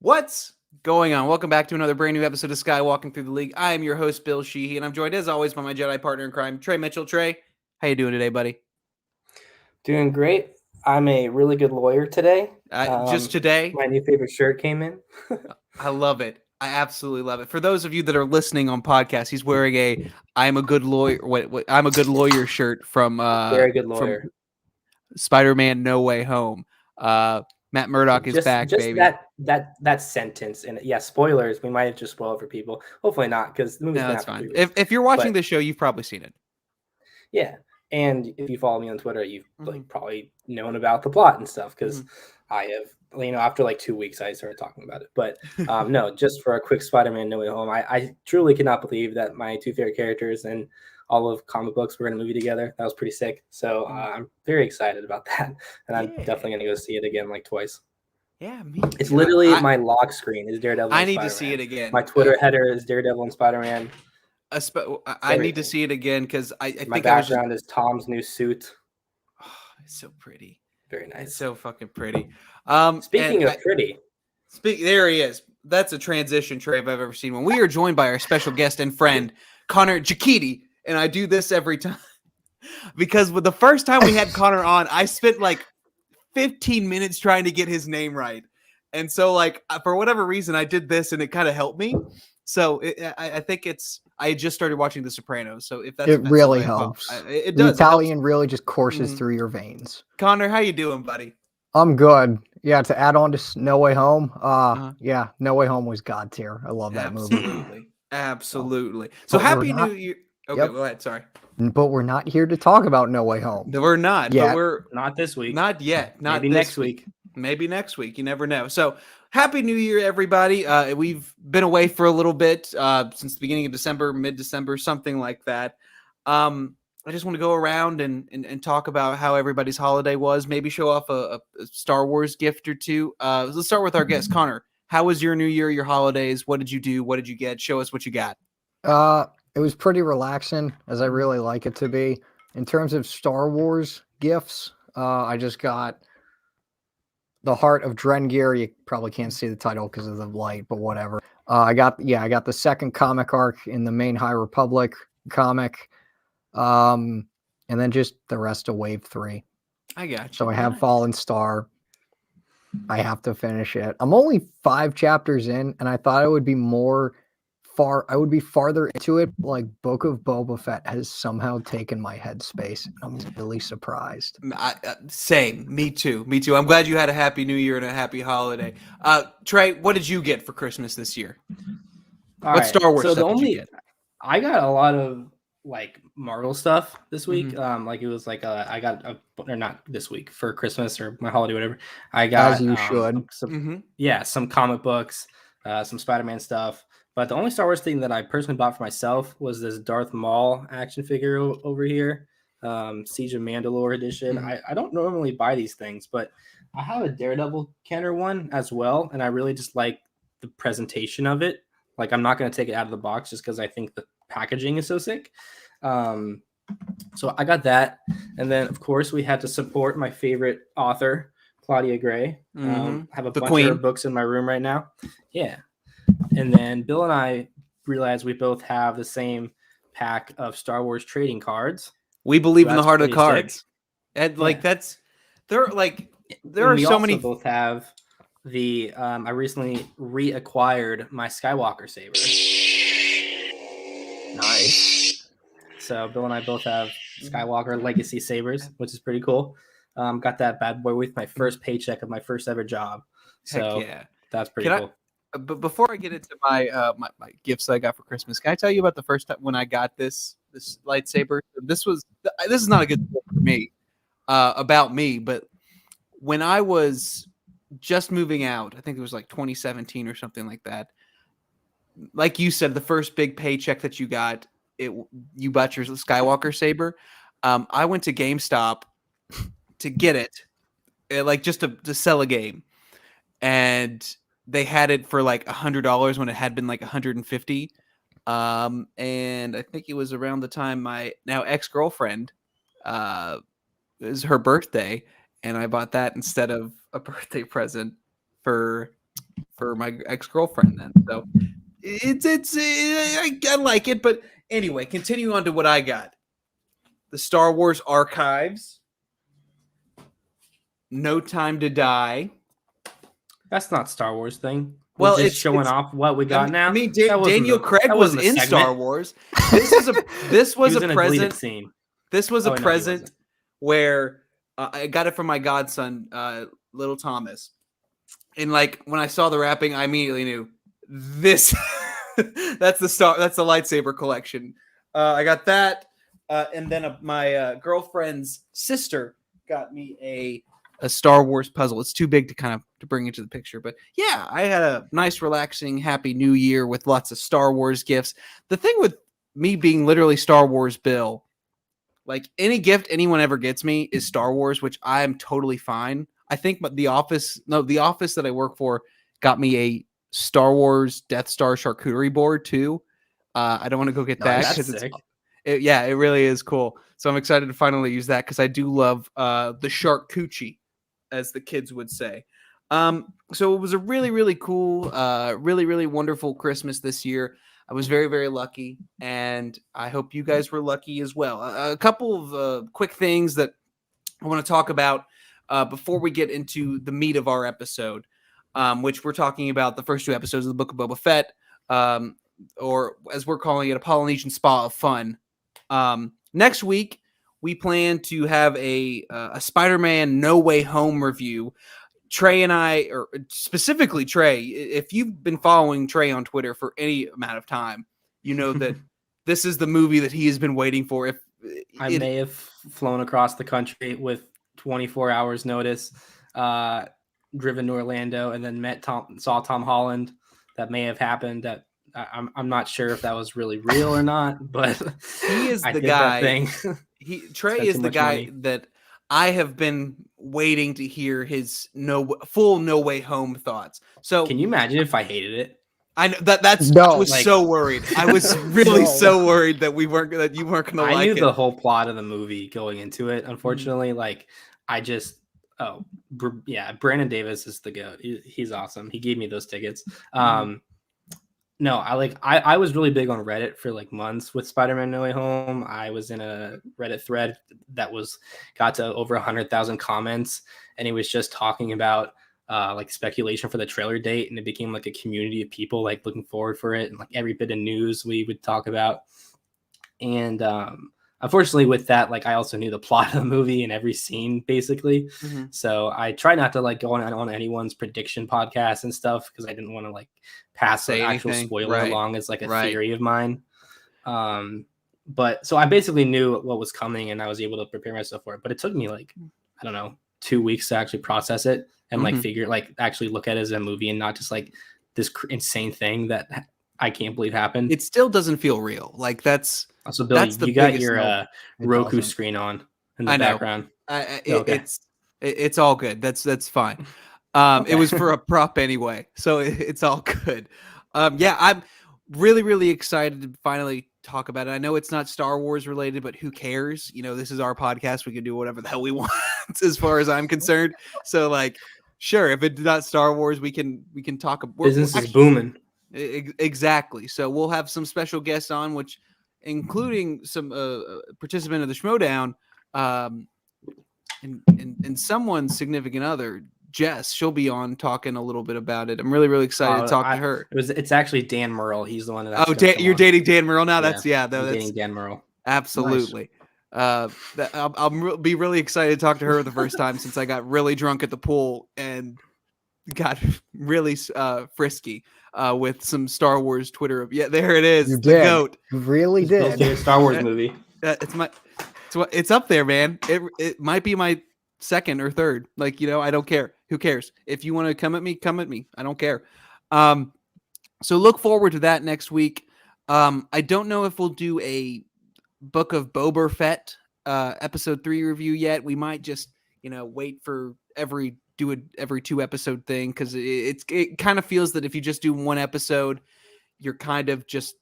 What's going on? Welcome back to another brand new episode of Skywalking Through the League. I am your host, Bill Sheehy, and I'm joined as always by my Jedi partner in crime, Trey Mitchell. Trey, how you doing today, buddy? Doing great. I'm a really good lawyer today. Just today, My new favorite shirt came in. I love it. I absolutely love it. For those of you that are listening on podcast, he's wearing a "I'm a good lawyer." I'm a good lawyer shirt from Very good lawyer. Spider-Man: No Way Home. Matt Murdock is back, Just baby. that sentence, and yeah, spoilers. We might have just spoiled it for people. Hopefully not, because the movie's No, been that's out for fine. 3 weeks. If you're watching But this show, you've probably seen it. yeah, and if you follow me on Twitter, you've probably known about the plot and stuff. Because I have, after like 2 weeks, I started talking about it. But no, just for a quick Spider-Man: No Way Home, I truly cannot believe that my two favorite characters and all of comic books were in a movie together. That was pretty sick. So I'm very excited about that, and I'm definitely gonna go see it again like twice. Yeah, me. It's literally my lock screen is Daredevil. I and need Spider-Man. to see it again. My Twitter header is Daredevil and Spider-Man. I need to see it again because I think my background is Tom's new suit. Oh, it's so pretty. Very nice. It's so fucking pretty. Speaking of pretty, there he is. That's a transition, Trey, if I've ever seen one. We are joined by our special guest and friend, Connor Giacchetti, and I do this every time because with the first time we had Connor on, I spent like 15 minutes trying to get his name right. And so, like, for whatever reason, I did this and it kind of helped me. So I think I just started watching The Sopranos. So if that's it really helps. It does. The Italian really just courses through your veins. Connor, how you doing, buddy? I'm good. Yeah, to add on to No Way Home, yeah, No Way Home was God tier. I love that movie. Absolutely. So happy New Year. Okay, go ahead. Sorry. But we're not here to talk about No Way Home. We're not. Yet. But we're not this week. Not yet. Not maybe next week. Maybe next week. You never know. So happy New Year, everybody. We've been away for a little bit since the beginning of December, mid-December, something like that. I just want to go around and talk about how everybody's holiday was. Maybe show off a Star Wars gift or two. Let's start with our guest, Connor. How was your New Year, your holidays? What did you do? What did you get? Show us what you got. It was pretty relaxing, as I really like it to be. In terms of Star Wars gifts, I just got the Heart of Drengir. You probably can't see the title because of the light, but whatever. I got the second comic arc in the main High Republic comic. And then just the rest of Wave 3. I got you. So I have Fallen Star. I have to finish it. I'm only 5 chapters in, and I thought I would be farther into it. Like Book of Boba Fett has somehow taken my headspace. I'm really surprised. Same. Me too. I'm glad you had a happy New Year and a happy holiday. Trey, what did you get for Christmas this year? What Star Wars stuff did you get? I got a lot of like Marvel stuff this week. Like it was like I got or not this week for Christmas or my holiday, whatever. I got as you should. Some comic books, some Spider-Man stuff. But the only Star Wars thing that I personally bought for myself was this Darth Maul action figure over here, Siege of Mandalore edition. I don't normally buy these things, but I have a Daredevil Kenner one as well, and I really just like the presentation of it. Like I'm not going to take it out of the box just because I think the packaging is so sick. So I got that, and then of course we had to support my favorite author, Claudia Gray. I have a bunch of her books in my room right now. Yeah. And then Bill and I realized we both have the same pack of Star Wars trading cards. We believe in the heart of the cards. And like there are so many. We both have the I recently reacquired my Skywalker saber. Nice. So Bill and I both have Skywalker Legacy sabers, which is pretty cool. Got that bad boy with my first paycheck of my first ever job. So that's pretty cool. But before I get into my gifts that I got for Christmas, can I tell you about the first time when I got this lightsaber? This is not a good thing for me, about me, but when I was just moving out, I think it was like 2017 or something like that. Like you said, the first big paycheck that you got, you bought your Skywalker saber. I went to GameStop to get it, like just to sell a game, and they had it for like $100 when it had been like $150. And I think it was around the time my now ex-girlfriend, it was her birthday, and I bought that instead of a birthday present for for my ex-girlfriend then. So I like it, but anyway, continue on to what I got. The Star Wars Archives, No Time to Die. That's not Star Wars thing. Well, We're just it's showing off what we got now. I mean, That wasn't Daniel the- Craig that was wasn't a in segment. Star Wars. This was He was a in a deleted present. scene. This was Oh, a no, he present wasn't. where I got it from my godson, little Thomas, and like when I saw the wrapping, I immediately knew this. That's the lightsaber collection. I got that, and then my girlfriend's sister got me a Star Wars puzzle. It's too big to kind of to bring into the picture, but yeah, I had a nice, relaxing, happy New Year with lots of Star Wars gifts. The thing with me being literally Star Wars Bill, like any gift anyone ever gets me is Star Wars, which I am totally fine. I think, but the office that I work for got me a Star Wars Death Star charcuterie board too. I don't want to go get that That's because sick. it really is cool. So I'm excited to finally use that because I do love the charcuterie, as the kids would say. So it was a really, really cool, really, really wonderful Christmas this year. I was very, very lucky, and I hope you guys were lucky as well. A couple of quick things that I want to talk about before we get into the meat of our episode, which we're talking about the first two episodes of the Book of Boba Fett, or as we're calling it, a Polynesian Spa of Fun. Next week, we plan to have a Spider-Man No Way Home review. Trey and I, or specifically Trey, if you've been following Trey on Twitter for any amount of time, you know that this is the movie that he has been waiting for. I may have flown across the country with 24 hours notice, driven to Orlando, and then saw Tom Holland. That may have happened. That I'm not sure if that was really real or not, but he is I the did guy. that thing. Trey is the guy that I have been waiting to hear his full No Way Home thoughts. So can you imagine if I hated it? I know that's No. I was so worried. I was really so worried that you weren't gonna like it. I knew the whole plot of the movie going into it. Unfortunately, Brandon Davis is the goat. He's awesome. He gave me those tickets. No, I was really big on Reddit for like months with Spider-Man No Way Home. I was in a Reddit thread that got to over 100,000 comments, and it was just talking about like speculation for the trailer date, and it became like a community of people like looking forward for it, and like every bit of news we would talk about. And unfortunately with that, like I also knew the plot of the movie and every scene basically. So I try not to like go on anyone's prediction podcast and stuff because I didn't want to like pass an actual spoiler along as like a theory of mine. But so I basically knew what was coming and I was able to prepare myself for it. But it took me like, I don't know, 2 weeks to actually process it and like actually look at it as a movie and not just like this insane thing that I can't believe happened. It still doesn't feel real. Like that's Billy, you got your Roku screen on in the background. It's all good. That's fine. It was for a prop anyway, so it's all good. I'm really, really excited to finally talk about it. I know it's not Star Wars related, but who cares? You know, this is our podcast. We can do whatever the hell we want as far as I'm concerned. So like, sure, if it's not Star Wars, we can talk. Business is booming. Exactly. So we'll have some special guests on, which including some participant of the Schmodown, and someone's significant other, Jess. She'll be on talking a little bit about it. I'm really, really excited to talk to her. It's actually Dan Murrell. He's the one that. You're dating Dan Murrell now. That's dating Dan Murrell. Absolutely. Nice. I'll be really excited to talk to her the first time since I got really drunk at the pool and got really frisky with some Star Wars Twitter. Yeah, there it is. You the did. Goat. You really did. A Star Wars movie. It's up there, man. It might be my second or third. Like, you know, I don't care. Who cares? If you want to come at me, come at me. I don't care. So look forward to that next week. I don't know if we'll do a Book of Boba Fett episode 3 review yet. We might just, wait for every 2 episode thing, because it kind of feels that if you just do one episode, you're kind of just,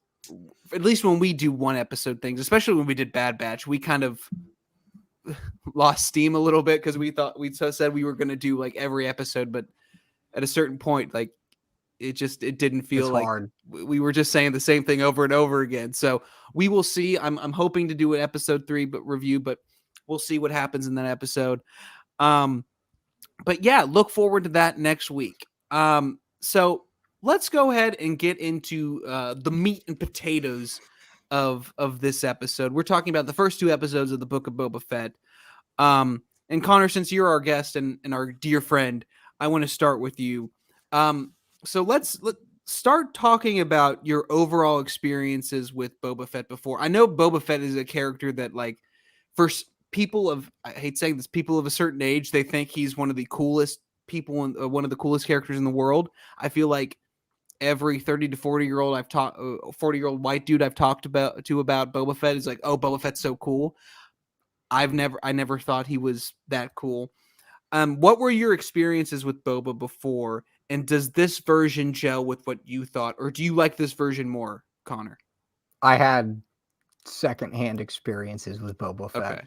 at least when we do one episode things, especially when we did Bad Batch, we kind of lost steam a little bit because we said we were going to do like every episode, but at a certain point, like it didn't feel It's like hard. we were just saying the same thing over and over again. So we will see. I'm hoping to do an episode 3 review, but we'll see what happens in that episode. But yeah, look forward to that next week. So let's go ahead and get into the meat and potatoes of this episode. We're talking about the first 2 episodes of the Book of Boba Fett. And Connor, since you're our guest and our dear friend, I want to start with you. So let's start talking about your overall experiences with Boba Fett before. I know Boba Fett is a character that, like, for people of, I hate saying this, people of a certain age, they think he's one of the coolest people and one of the coolest characters in the world. I feel like every 30 to 40-year-old 40-year-old white dude I've talked about Boba Fett is like, oh, Boba Fett's so cool. I never thought he was that cool. What were your experiences with Boba before, and does this version gel with what you thought, or do you like this version more, Connor? I had secondhand experiences with Boba Fett. Okay.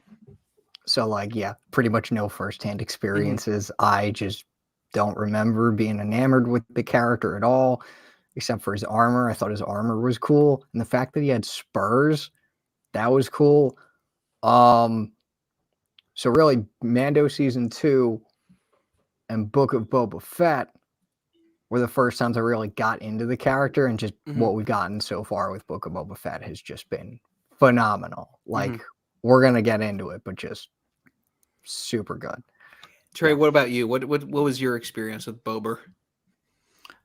So, like, yeah, pretty much no firsthand Mm-hmm. experiences. I just don't remember being enamored with the character at all, except for his armor. I thought his armor was cool. And the fact that he had spurs, that was cool. So really, Mando Season 2 and Book of Boba Fett were the first times I really got into the character, and just Mhm. what we've gotten so far with Book of Boba Fett has just been phenomenal. Like, Mhm. we're going to get into it, but just super good. Trey, Yeah. what about you? What was your experience with Boba?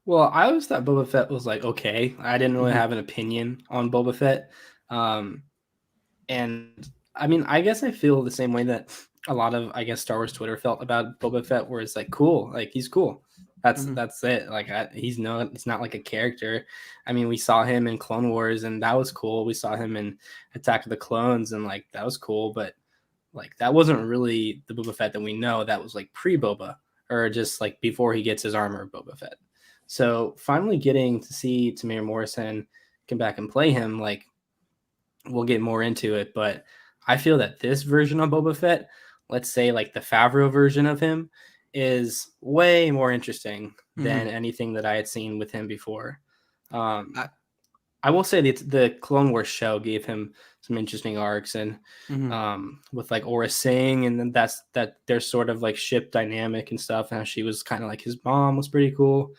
Well, I always thought Boba Fett was like okay. I didn't really Mhm. have an opinion on Boba Fett, and I mean, I guess I feel the same way that a lot of, I guess, Star Wars Twitter felt about Boba Fett, where it's like cool, like he's cool. Mhm. That's it. Like he's not like a character. I mean, we saw him in Clone Wars, and that was cool. We saw him in Attack of the Clones, and like that was cool. But like that wasn't really the Boba Fett that we know. That was like pre-Boba, or just like before he gets his armor, Boba Fett. So finally getting to see Tamir Morrison come back and play him, like we'll get more into it, but I feel that this version of Boba Fett, let's say like the Favreau version of him, is way more interesting than anything that I had seen with him before. I will say that the Clone Wars show gave him some interesting arcs, and with like Aura Singh, and then that there's sort of like ship dynamic and stuff, and how she was kind of like his mom was pretty cool.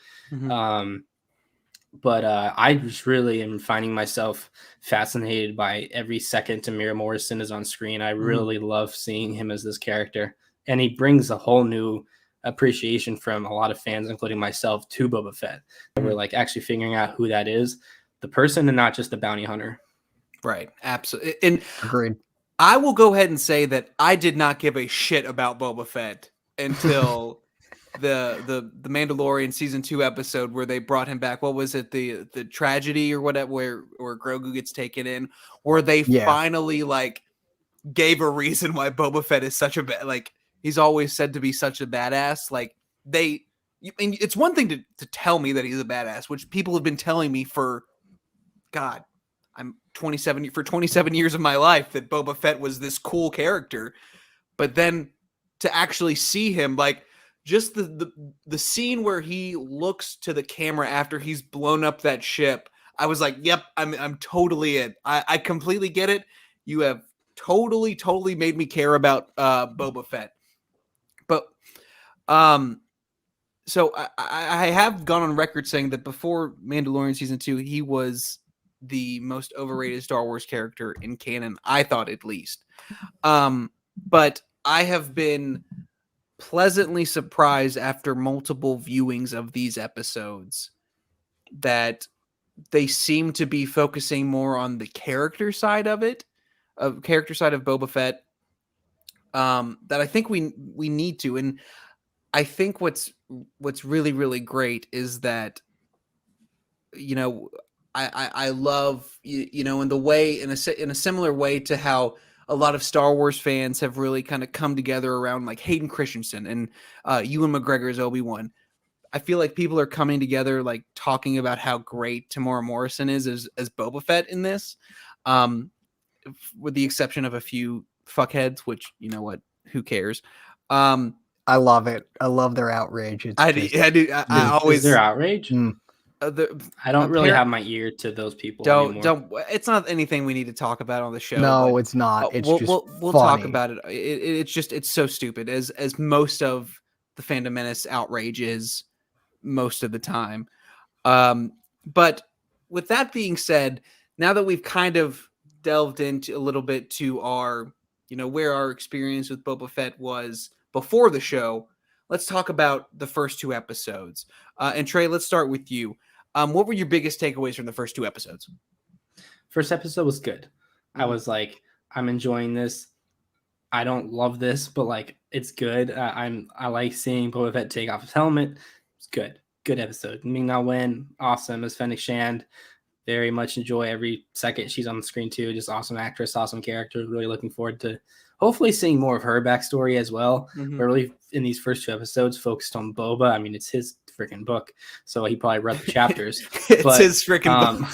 But I just really am finding myself fascinated by every second Tamir Morrison is on screen. I really love seeing him as this character, and he brings a whole new appreciation from a lot of fans, including myself, to Boba Fett. We're like actually figuring out who that is, the person, and not just the bounty hunter. Right, absolutely. And Agreed. I will go ahead and say that I did not give a shit about Boba Fett until the Mandalorian season 2 episode where they brought him back. What was it? The tragedy or whatever, where Grogu gets taken in, where they finally like gave a reason why Boba Fett is such a like he's always said to be such a badass. Like it's one thing to tell me that he's a badass, which people have been telling me for I'm 27 for 27 years of my life, that Boba Fett was this cool character. But then to actually see him, like just the scene where he looks to the camera after he's blown up that ship, I was like, yep, I'm totally in. I completely get it. You have totally made me care about Boba Fett. But so I have gone on record saying that before Mandalorian season 2, he was the most overrated Star Wars character in canon, I thought, at least. But I have been pleasantly surprised after multiple viewings of these episodes that they seem to be focusing more on the character side of Boba Fett. That I think we need to, and I think what's really, really great is that, you know, I love, you know, in the way, in a similar way to how a lot of Star Wars fans have really kind of come together around like Hayden Christensen and Ewan McGregor's Obi-Wan. I feel like people are coming together, like talking about how great Tamora Morrison is as Boba Fett in this, with the exception of a few fuckheads, which, you know what, who cares? I love it. I love their outrage. It's I always Is there outrage? I don't really have my ear to those people anymore. Don't. It's not anything we need to talk about on the show. No, it's not. It's we'll just we'll funny. talk about it. It's so stupid as most of the Fandom Menace outrage is most of the time. But with that being said, now that we've kind of delved into a little bit to our, where our experience with Boba Fett was before the show, let's talk about the first 2 episodes. And Trey, let's start with you. What were your biggest takeaways from the first 2 episodes? First episode was good. I was like, I'm enjoying this. I don't love this, but like it's good. I like seeing Boba Fett take off his helmet. It's good. Good episode. Ming-Na Wen, awesome as Fennec Shand. Very much enjoy every second she's on the screen too. Just awesome actress, awesome character. Really looking forward to hopefully seeing more of her backstory as well. Mm-hmm. We're really in these first 2 episodes focused on Boba. I mean, it's his freaking book, so he probably read the chapters. It's his freaking book.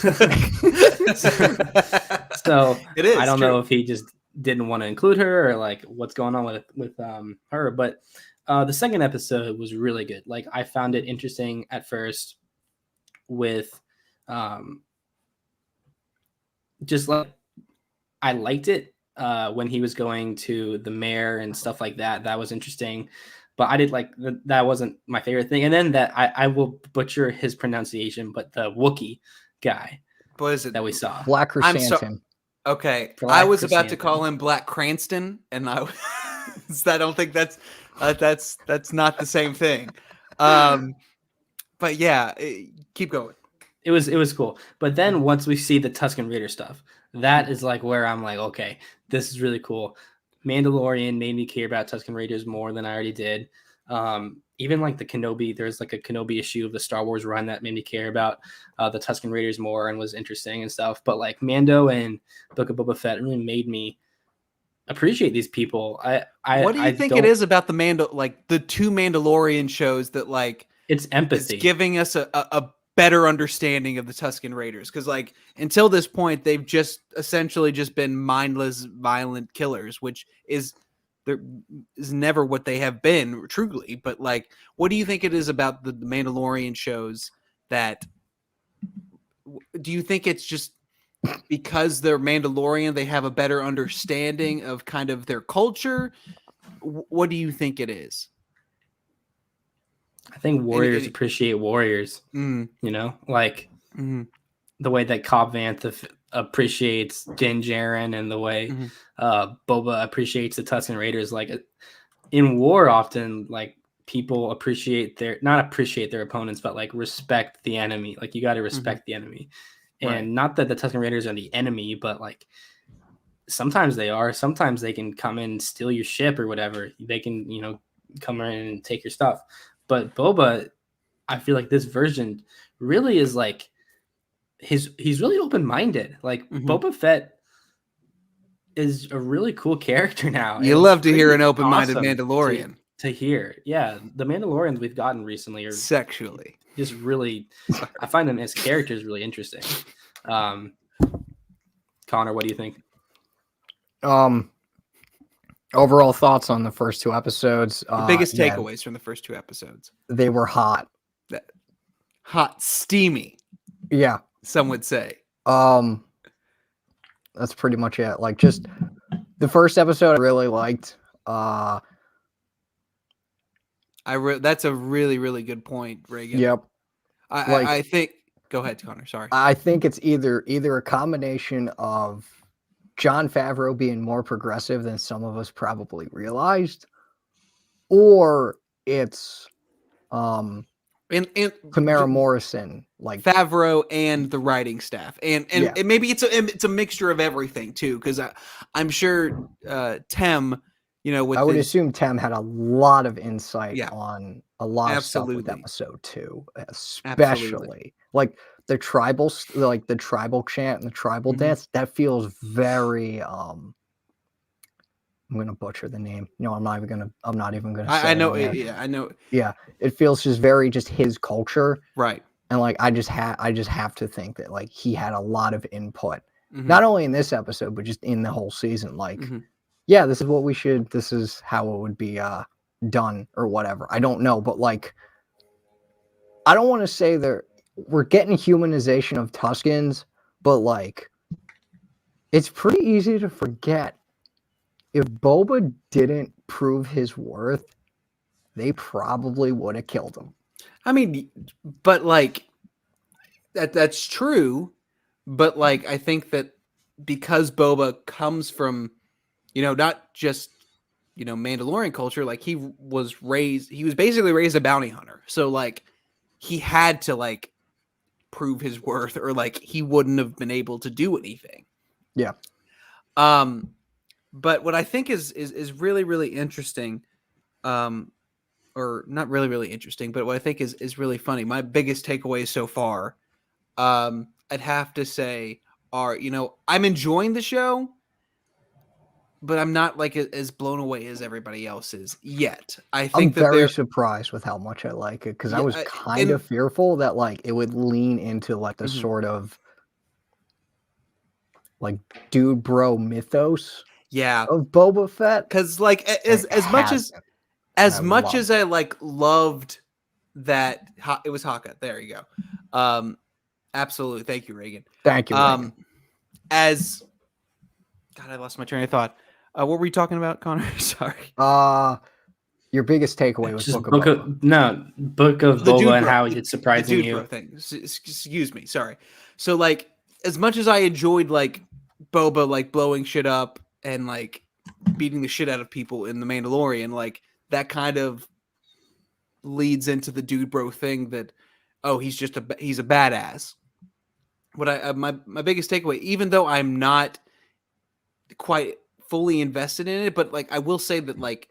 So it is. I don't know if he just didn't want to include her or like what's going on with her, but the second episode was really good. Like I found it interesting at first with just like I liked it when he was going to the mayor and stuff like that. That was interesting, but I did like that wasn't my favorite thing. And then that I will butcher his pronunciation, but the Wookiee guy, what is it that we saw? Black Chrysanthemum. Okay, Black I was about to Chrysanthemum. call him Black Cranston, and I don't think that's not the same thing. But yeah, keep going. It was cool. But then once we see the Tusken Raider stuff, that is like where I'm like, okay, this is really cool. Mandalorian made me care about Tusken Raiders more than I already did. Even like the Kenobi, there's like a Kenobi issue of the Star Wars run that made me care about the Tusken Raiders more and was interesting and stuff. But like Mando and Book of Boba Fett really made me appreciate these people. What do you think it is about the 2 Mandalorian shows that like it's empathy, is giving us a better understanding of the Tusken Raiders? Because like until this point, they've just essentially just been mindless, violent killers, which is never what they have been truly. But like, what do you think it is about the Mandalorian shows that? Do you think it's just because they're Mandalorian, they have a better understanding of kind of their culture? What do you think it is? I think warriors appreciate warriors. You know, like the way that Cobb Vanth appreciates Din Djarin and the way Boba appreciates the Tusken Raiders. Like in war, often like people not appreciate their opponents, but like respect the enemy. Like you got to respect the enemy. And not that the Tusken Raiders are the enemy, but like sometimes they are. Sometimes they can come in and steal your ship or whatever. They can, come in and take your stuff. But Boba, I feel like this version really is like he's really open-minded. Like Boba Fett is a really cool character now. You love to hear an open-minded Mandalorian. To hear. Yeah, the Mandalorians we've gotten recently are sexually just really I find them as characters really interesting. Connor, what do you think? Overall thoughts on the first 2 episodes. The biggest takeaways from the first 2 episodes. They were hot. Hot, steamy. Yeah. Some would say. That's pretty much it. Like just the first episode I really liked. That's a really, really good point, Reagan. Yep. I think go ahead, Connor. Sorry. I think it's either a combination of Jon Favreau being more progressive than some of us probably realized, or it's and Tamara Morrison, like Favreau and the writing staff, and maybe it's a mixture of everything too, because I'm sure Tem, with I would assume Tem had a lot of insight on a lot of stuff with episode 2, especially like the tribal chant and the tribal dance. That feels very I'm gonna butcher the name. No, I'm not even gonna say I know it. I know. Yeah, it feels just very just his culture. Right. And like I just have to think that like he had a lot of input. Not only in this episode, but just in the whole season. Like yeah, this is how it would be done or whatever. I don't know, but like I don't want to say we're getting humanization of Tuskens, but like it's pretty easy to forget if Boba didn't prove his worth, they probably would have killed him. I mean, but like that's true, but like I think that because Boba comes from, not just Mandalorian culture, like he was basically raised a bounty hunter. So like he had to like prove his worth or like he wouldn't have been able to do anything. Yeah. But what I think is really, really interesting, or not really, really interesting, but what I think is really funny. My biggest takeaways so far, I'd have to say are, I'm enjoying the show, but I'm not like as blown away as everybody else is yet. I I'm think that very surprised with how much I like it because I Yeah, was kind of fearful that like it would lean into like the Mhm. sort of like dude bro mythos yeah, of Boba Fett. because like and as it much as hasn't, as and I much love as it. I like loved that it was Haka. There you go. Absolutely. Thank you, Reagan. Thank you, Reagan. As God, I lost my train of thought. What were we talking about, Connor? Sorry. Your biggest takeaway was Just Book of Boba. Book of The dude Boba and bro, how the, it's the surprising dude you. bro thing. Excuse me. Sorry. So like, as much as I enjoyed like Boba like blowing shit up and like beating the shit out of people in The Mandalorian, like that kind of leads into the dude bro thing that, oh, he's a badass. What my biggest takeaway, even though I'm not quite fully invested in it, but like I will say that like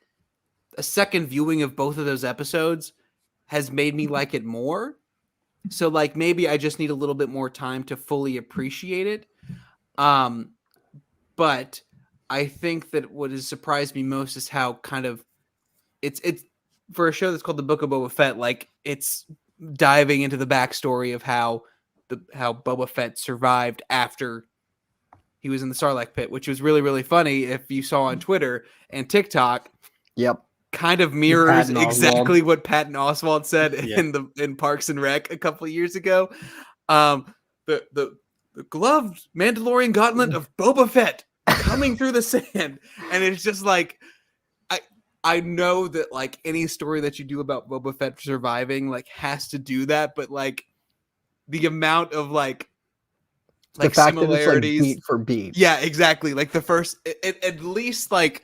a second viewing of both of those episodes has made me like it more. So like maybe I just need a little bit more time to fully appreciate it. But I think that what has surprised me most is how kind of it's for a show that's called The Book of Boba Fett, like it's diving into the backstory of how Boba Fett survived after he was in the Sarlacc pit, which was really, really funny if you saw on Twitter and TikTok. Yep. Kind of mirrors Patton exactly Oswalt. what Patton Oswalt said Yeah. in Parks and Rec a couple of years ago. The gloved Mandalorian gauntlet of Boba Fett coming through the sand, and it's just like I know that like any story that you do about Boba Fett surviving like has to do that, but like the amount of like The fact that it's like similarities, beat for beat. yeah, exactly. Like the first, at least like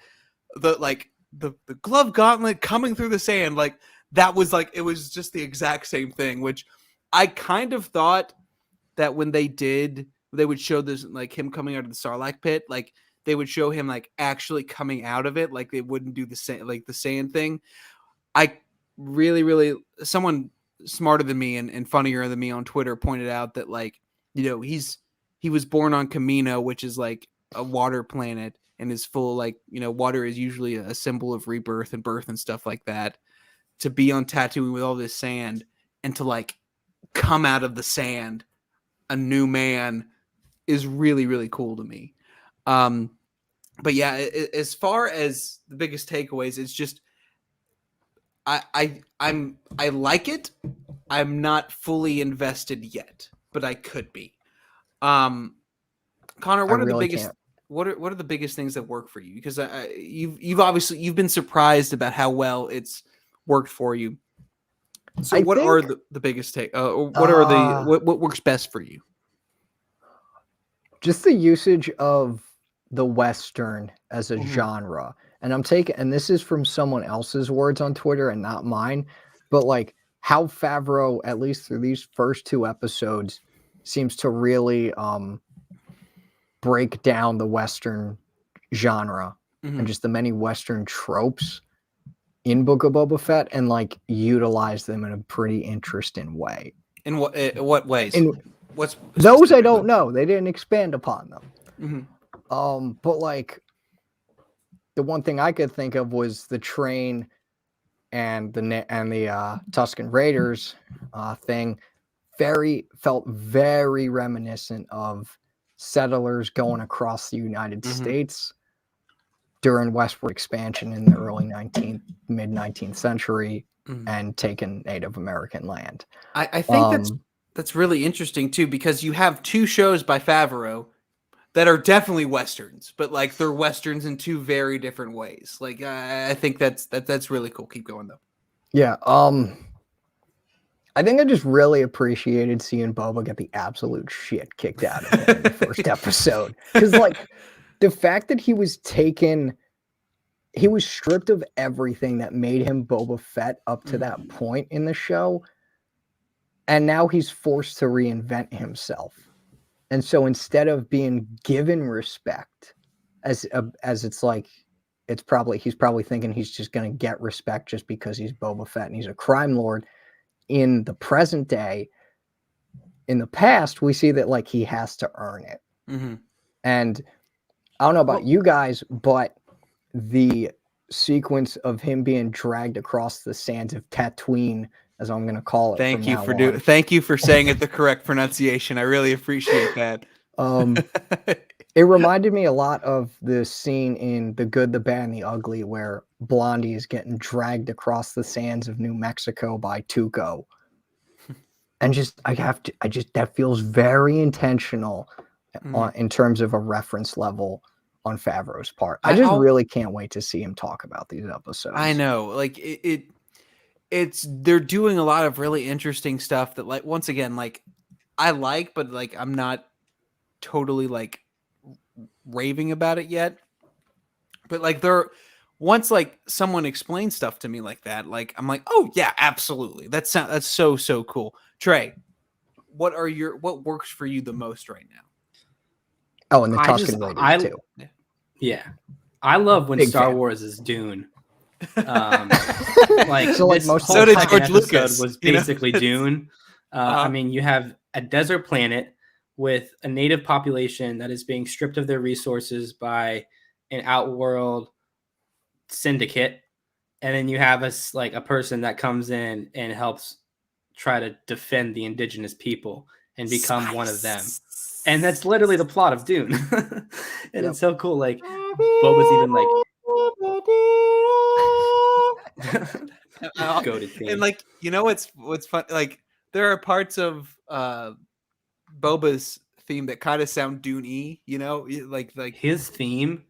the glove gauntlet coming through the sand, like that was like it was just the exact same thing. Which I kind of thought that when they would show this like him coming out of the Sarlacc pit, like they would show him like actually coming out of it, like they wouldn't do the same like the sand thing. I really, really someone smarter than me and funnier than me on Twitter pointed out that like he was born on Kamino, which is like a water planet and is full like water is usually a symbol of rebirth and birth and stuff like that. To be on Tatooine with all this sand and to like come out of the sand a new man is really, really cool to me. But yeah, as far as the biggest takeaways, it's just I like it. I'm not fully invested yet, but I could be. Connor, what are the really biggest can't. what are the biggest things that work for you? Because you've obviously been surprised about how well it's worked for you. So I what think, are the biggest what are the what works best for you? just the usage of the Western as a Mhm. genre. And this is from someone else's words on Twitter and not mine, but like how Favreau, at least through these first two episodes, seems to really break down the Western genre Mhm. and just the many Western tropes in Book of Boba Fett and like utilize them in a pretty interesting way. In what ways? In What's those I don't know. They didn't expand upon them. Mm-hmm. But like the one thing I could think of was the train and the Tusken Raiders thing. Felt very reminiscent of settlers going across the United States during westward expansion in the early mid 19th century and taking Native American land. I think that's really interesting too, because you have two shows by Favreau that are definitely westerns, but like they're westerns in two very different ways. Like I think that's really cool. Keep going though. Yeah. I think I just really appreciated seeing Boba get the absolute shit kicked out of him in the first episode. Because, like, the fact that he was stripped of everything that made him Boba Fett up to that point in the show. And now he's forced to reinvent himself. And so instead of being given respect, as it's like, he's probably thinking he's just going to get respect just because he's Boba Fett and he's a crime lord. In the present day, in the past, we see that like he has to earn it. Mm-hmm. And I don't know about you guys, but the sequence of him being dragged across the sands of Tatooine, as I'm going to call it. Thank you for saying it the correct pronunciation. I really appreciate that. It reminded me a lot of the scene in The Good, the Bad, and the Ugly where Blondie is getting dragged across the sands of New Mexico by Tuco. And that feels very intentional in terms of a reference level on Favreau's part. I really can't wait to see him talk about these episodes. I know, like they're doing a lot of really interesting stuff that, like, once again, like I like, but like I'm not totally like raving about it yet. But like once like someone explains stuff to me like that, like I'm like, oh yeah, absolutely. That's so cool. Trey, what works for you the most right now? Oh, and the Tusken Raiders too. Yeah. I love when Star Wars is Dune. Like so like so did George Lucas was basically Dune. I mean, you have a desert planet with a native population that is being stripped of their resources by an outworld syndicate, and then you have a person that comes in and helps try to defend the indigenous people and become one of them. And that's literally the plot of Dune. And it's so cool. Like Boba's even like goated theme. And like, you know what's fun? Like there are parts of Boba's theme that kind of sound Dune-y, you know, like his theme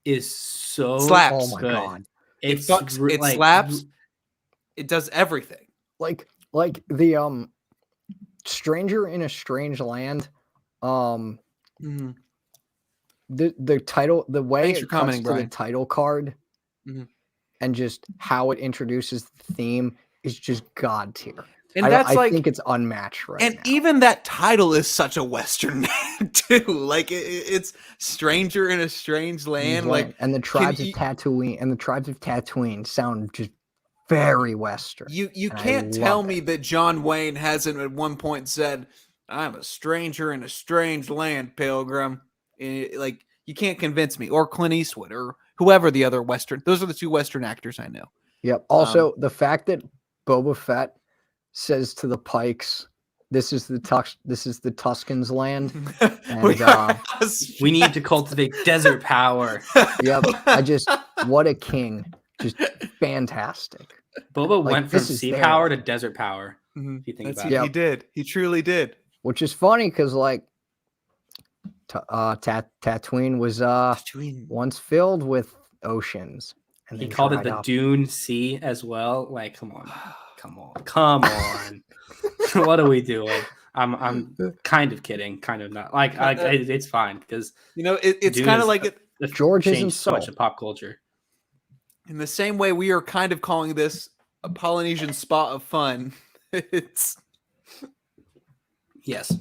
is so slaps. Oh my good. God. It slaps. It does everything. Like the Stranger in a Strange Land. The title, the way it cuts to the title card, and just how it introduces the theme is just god tier. And I think it's unmatched right now. And even that title is such a Western name too. Like it's Stranger in a Strange Land. Like, and the tribes of Tatooine sound just very Western. You can't tell me that John Wayne hasn't at one point said, "I'm a stranger in a strange land, Pilgrim." Like you can't convince me, or Clint Eastwood, or whoever the other Western. Those are the two Western actors I know. Yep. Also, the fact that Boba Fett says to the Pikes, "This is the Tuscans' land," and we need to cultivate desert power. Yep. What a king! Just fantastic. Boba went from sea power to desert power. If you think about it, he did. He truly did. Which is funny because like Tatooine was once filled with oceans, and he called it the Dune Sea as well. Like, come on. What are we doing? I'm kind of kidding, kind of not. Like it's fine because you know it's kind of like George changed so much of pop culture. In the same way, we are kind of calling this a Polynesian spot of fun. It's yes.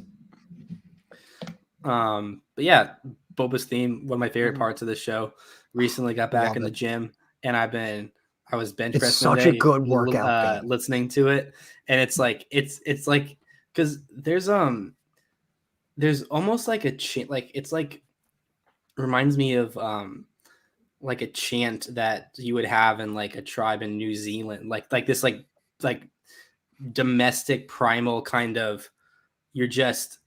But yeah, Boba's theme, one of my favorite parts of the show. Recently got back in the gym, and I was bench pressing. It's such a good workout. Listening to it, and it's like because there's almost like a chant, like it's like reminds me of like a chant that you would have in like a tribe in New Zealand, like this like domestic primal kind of, you're just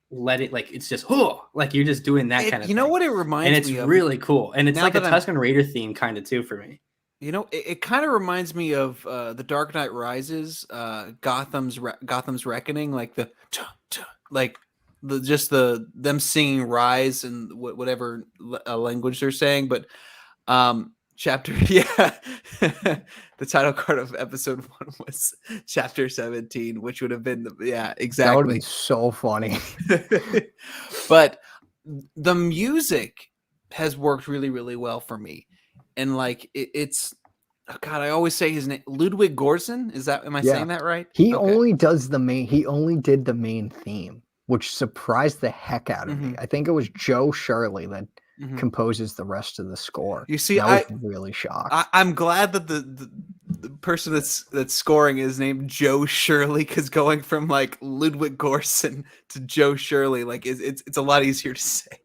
let it, like it's just like you're just doing that kind of you know thing. What it reminds me of, and it's really cool, and it's like a Tusken Raider theme kind of too for me. You know, it kind of reminds me of The Dark Knight Rises, Gotham's Reckoning, like like the them singing Rise and whatever language they're saying, but chapter yeah, the title card of episode 1 was chapter 17, which would have been That would have exactly. been so funny. But the music has worked really, really well for me. And like it's oh God, I always say his name, Ludwig Göransson. Am I Yeah. saying that right? He Okay. only did the main theme, which surprised the heck out of me. I think it was Joe Shirley that Mhm. composes the rest of the score. You see, And I was really shocked. I'm glad that the person that's scoring is named Joe Shirley, because going from like Ludwig Göransson to Joe Shirley, like it's a lot easier to say.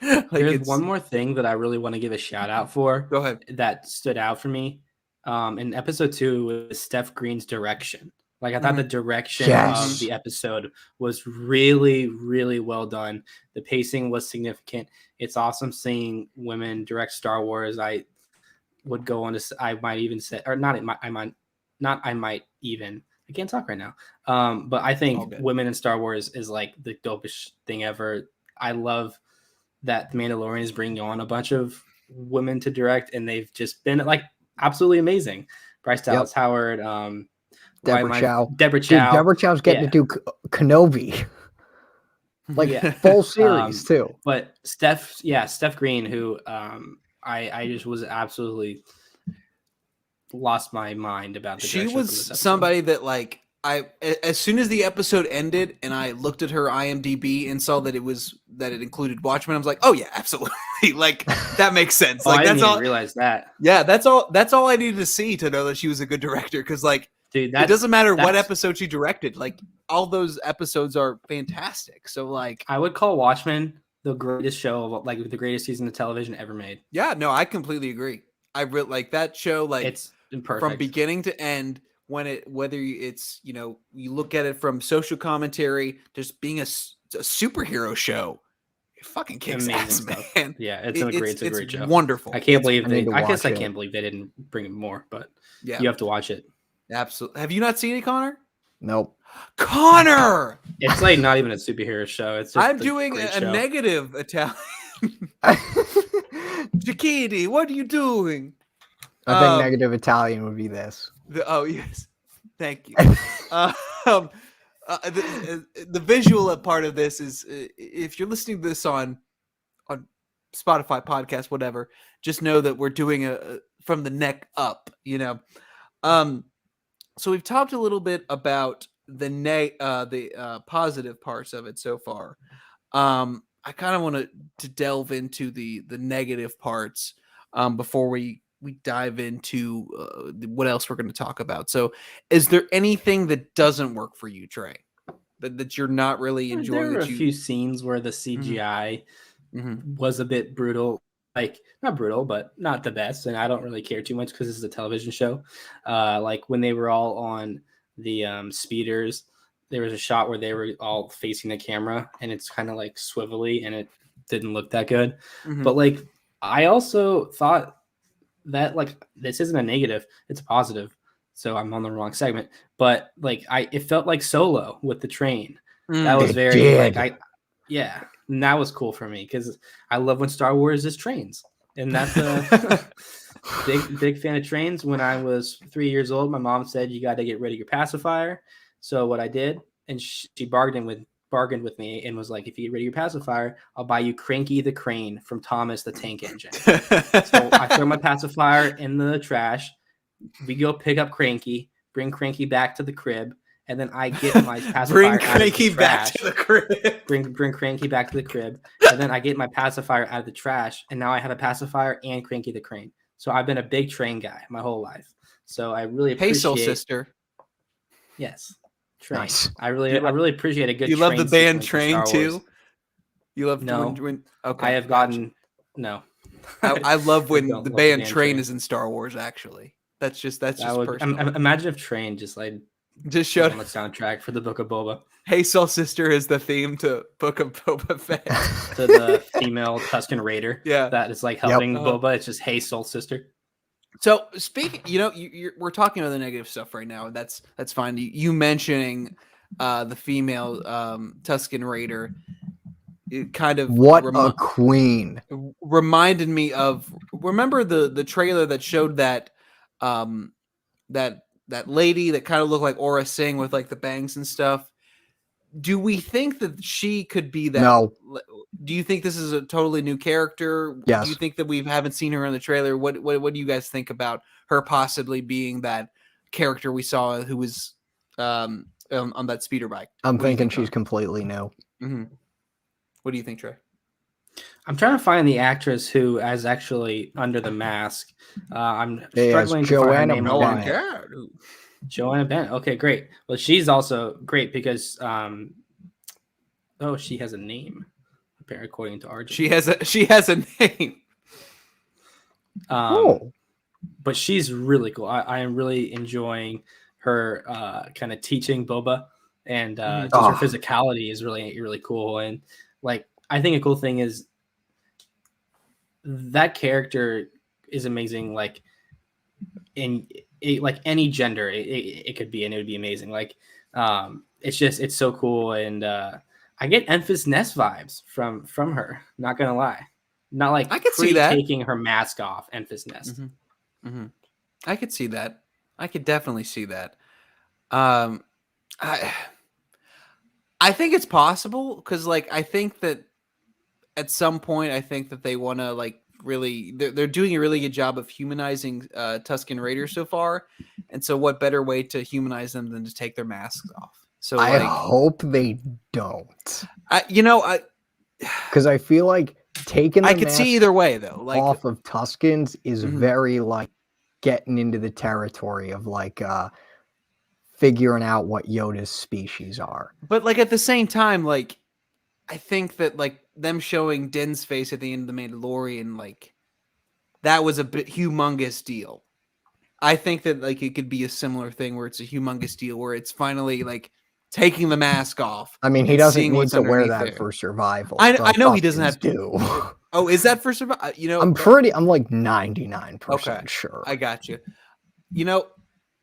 Like There's one more thing that I really want to give a shout out for. Go ahead. That stood out for me. In episode 2 was Steph Green's direction. Like I thought the direction of the episode was really, really well done. The pacing was significant. It's awesome seeing women direct Star Wars. I would go on to, I might even say, or not, I might even, I can't talk right now. But I think women in Star Wars is like the dopest thing ever. I love that The Mandalorian is bringing on a bunch of women to direct, and they've just been like absolutely amazing. Bryce Dallas Howard, Deborah Chow. Deborah Chow. Dude, Deborah Chow's getting to do Kenobi. Like full series too. But Steph Green, who I just was absolutely lost my mind about. She was somebody that like as soon as the episode ended and I looked at her IMDb and saw that it included Watchmen, I was like, oh yeah, absolutely. Like that makes sense. Like I didn't that's all. Even realize that. Yeah, that's all I needed to see to know that she was a good director. Because like, dude, it doesn't matter what episode she directed. Like all those episodes are fantastic. So like, I would call Watchmen the greatest show, like the greatest season of television ever made. Yeah, no, I completely agree. I really like that show. Like it's perfect from beginning to end. Whether it's, you know, you look at it from social commentary, just being a superhero show, it fucking kicks ass, man. Yeah, it's a great show. Wonderful. I can't believe I can't believe they didn't bring it more, but yeah, you have to watch it. Absolutely. Have you not seen it, Connor? Nope. Connor! It's like not even a superhero show. It's just I'm doing a negative Italian. Giacchini, what are you doing? I think negative Italian would be this. Oh yes, thank you. The visual part of this is if you're listening to this on Spotify podcast, whatever, just know that we're doing a from the neck up. You know, so we've talked a little bit about the positive parts of it so far. I kind of want to delve into the negative parts before we dive into what else we're going to talk about. So is there anything that doesn't work for you, Trey, that you're not really enjoying? There were a few scenes where the CGI was a bit brutal, like not brutal, but not the best. And I don't really care too much because this is a television show. Like when they were all on the speeders, there was a shot where they were all facing the camera and it's kind of like swivelly and it didn't look that good. But like, I also thought that like this isn't a negative, it's a positive. So I'm on the wrong segment, but like it felt like Solo with the train. That was very like and that was cool for me because I love when Star Wars is trains, and that's a big fan of trains. When I was 3 years old, my mom said you got to get rid of your pacifier. So what I did, and she bargained with me and was like, if you get rid of your pacifier, I'll buy you Cranky the Crane from Thomas the Tank Engine. So I throw my pacifier in the trash. We go pick up Cranky, bring Cranky back to the crib, and then I get my pacifier bring Cranky back to the crib. Bring Cranky back to the crib, and then I get my pacifier out of the trash, and now I have a pacifier and Cranky the Crane. So I've been a big train guy my whole life. So I really appreciate. Hey, Soul Sister. Yes. Train. Nice. I really appreciate a good. You love the band Train too? You love when okay. I have gotten no. I love when the band Train is in Star Wars. Actually, that's just personal. Imagine if Train just showed on the soundtrack for the Book of Boba. Hey Soul Sister is the theme to Book of Boba Fett. To the female Tusken Raider. Yeah, that is like helping Boba. It's just Hey Soul Sister. So speaking, we're talking about the negative stuff right now, and that's fine. You mentioning the female Tusken Raider, it kind of What a queen! reminded me of, remember the trailer that showed that um that lady that kind of looked like Aura Singh with like the bangs and stuff. Do we think that she could be that? No. Do you think this is a totally new character? Yes. Do you think that we haven't seen her in the trailer? What do you guys think about her possibly being that character we saw who was on that speeder bike? I'm What do you thinking think, she's Tom? completely new. Mm-hmm. What do you think, Trey? I'm trying to find the actress who is actually under the mask. I'm Yeah, struggling it's to find her Joanna name No on one Bennett. there. cared. Joanna Bennett. Okay, great. Well, she's also great because she has a name, apparently, according to Arjun. She has a name. Oh, But she's really cool. I am really enjoying her kind of teaching Boba, and just her physicality is really, really cool. And like, I think a cool thing is that character is amazing. Like in like any gender, it could be, and it would be amazing. Like, it's so cool. And I get Enfys Nest vibes from her. Not gonna lie, not like I could see that. taking her mask off. Enfys Nest. Mm-hmm. Mm-hmm. I could see that. I could definitely see that. I think it's possible because, like, I think that at some point, I think that they want to like really. They're doing a really good job of humanizing Tusken Raiders so far, and so what better way to humanize them than to take their masks off? So I like, hope they don't, because I feel like taking the I could mask see either way though. Like, off of Tuskens is Mhm. very like getting into the territory of like figuring out what Yoda's species are. but like at the same time, like I think that like them showing Din's face at the end of the Mandalorian, like that was a bit humongous deal. I think that like it could be a similar thing where it's a humongous deal where it's finally like taking the mask off. I mean, he and doesn't seeing need what's to wear underneath that there. for survival. I but know he doesn't Tuskens have to do. Oh, is that for survival? I'm like 99% sure. I got you.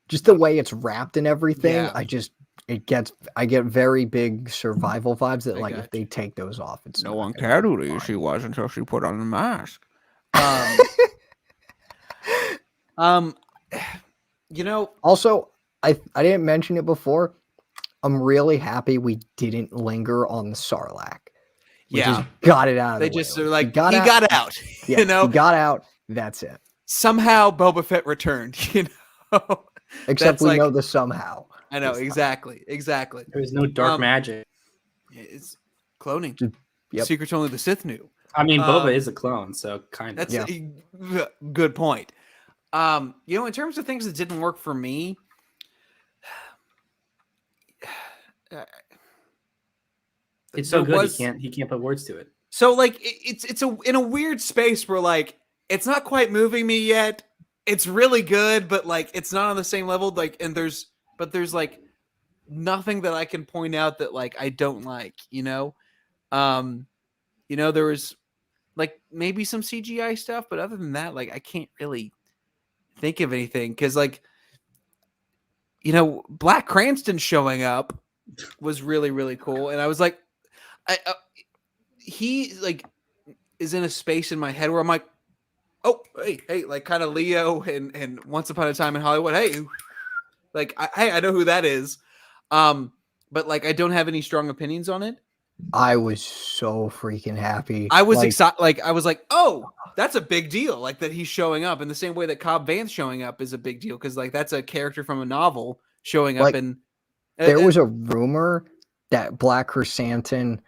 Just the way it's wrapped and everything, Yeah. I get very big survival vibes that I like got if they take those off, it's no not one gonna cared be who fine. she was until she put on the mask. Also, I didn't mention it before. I'm really happy we didn't linger on the Sarlacc. We just got it out of They the way. just are like, he got out. Yeah, he got out. That's it. Somehow Boba Fett returned, Except That's we like- know the somehow. I know, this time. exactly. There was no dark magic. It's cloning. Yep. Secrets only the Sith knew. I mean, Boba is a clone, so kind of. That's a good point. In terms of things that didn't work for me, It's so good was- he can't put words to it. so like it's in a weird space where like it's not quite moving me yet. It's really good, but like it's not on the same level. Like, and there's like nothing that I can point out that like I don't like. There was like maybe some CGI stuff, but other than that, like I can't really think of anything because like Black Cranston showing up was really, really cool, and I was like, he like is in a space in my head where I'm like, oh hey, like kind of Leo and Once Upon a Time in Hollywood, hey, like I know who that is, but like I don't have any strong opinions on it. I was so freaking happy. I was excited. Like I was like, oh, that's a big deal. Like that he's showing up in the same way that Cobb Vanth showing up is a big deal because like that's a character from a novel showing up. Like, and there was a rumor that Black Chrysanthemum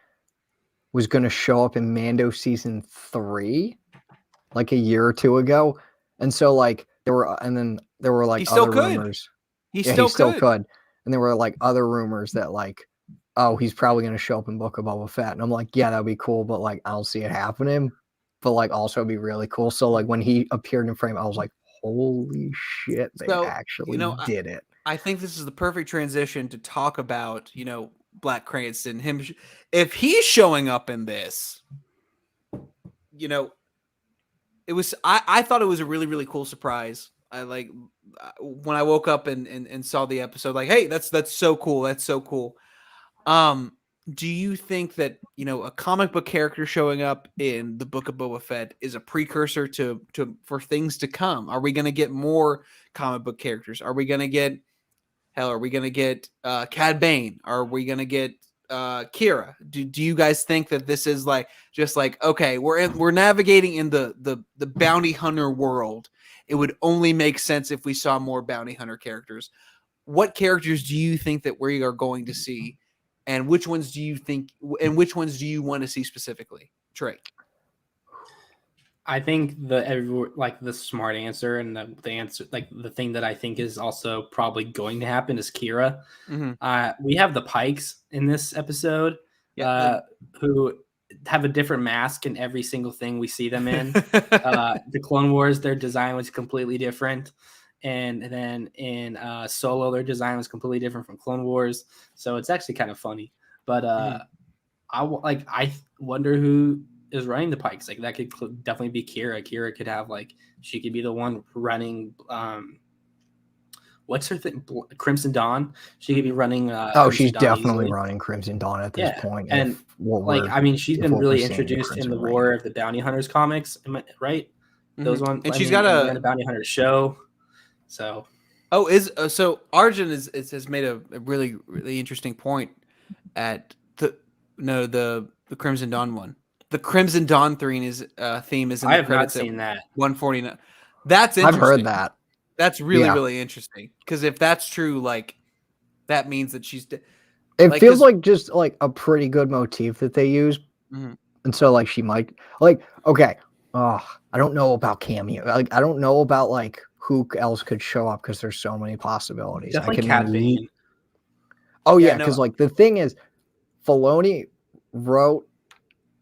was going to show up in Mando season 3, like a year or two ago, and so like there were like other rumors. He still could, and there were like other rumors that like, oh, he's probably going to show up in Book of Boba Fett. And I'm like, yeah, that'd be cool. But like, I don't see it happening. But like, also it'd be really cool. So like when he appeared in frame, I was like, holy shit, they actually did it. I think this is the perfect transition to talk about, Black Cranston, him. If he's showing up in this, I thought it was a really, really cool surprise. I like when I woke up and saw the episode, like, hey, that's so cool. That's so cool. Do you think that, a comic book character showing up in the Book of Boba Fett is a precursor to for things to come? Are we going to get more comic book characters? Are we going to get Cad Bane? Are we going to get Kira? Do you guys think that this is okay, we're navigating in the bounty hunter world. It would only make sense if we saw more bounty hunter characters. What characters do you think that we are going to see? And which ones do you want to see specifically, Trey? I think the smart answer and the answer, like the thing that I think is also probably going to happen is Kira. Mm-hmm. We have the Pikes in this episode, who have a different mask in every single thing we see them in. The Clone Wars, their design was completely different. And then in Solo, their design was completely different from Clone Wars, so it's actually kind of funny. But I wonder who is running the Pikes. Like that could definitely be Kira. Kira could have she could be the one running. What's her thing? Crimson Dawn. She could be running. She's definitely running Crimson Dawn at this point. And she's been really introduced in the War of the Bounty Hunters comics, right? Mm-hmm. Those ones, and she's got a Bounty Hunter show. So, so Arjun has made a really, really interesting point at the Crimson Dawn one. The Crimson Dawn theme is in the credits. Not seen that. 149. That's interesting. I've heard that. That's really, really interesting. Because if that's true, that means that she's. It feels like just a pretty good motif that they use, and so she might okay. I don't know about cameo. I don't know about who else could show up because there's so many possibilities. Definitely Cad Bane. Oh yeah, because the thing is, Filoni wrote.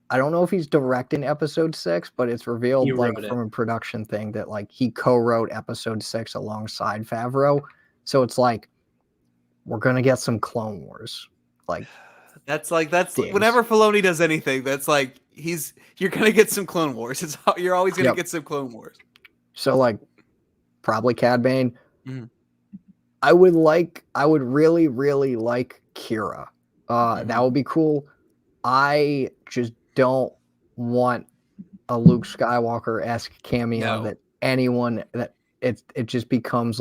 I don't know if he's directing episode 6, but it's revealed from a production thing that he co-wrote episode 6 alongside Favreau. So it's we're gonna get some Clone Wars. That's whenever Filoni does anything, that's you're gonna get some Clone Wars. You're always gonna get some Clone Wars. So probably Cad Bane. Mm-hmm. I would really, really like Kira. That would be cool. I just don't want a Luke Skywalker-esque cameo that anyone that it just becomes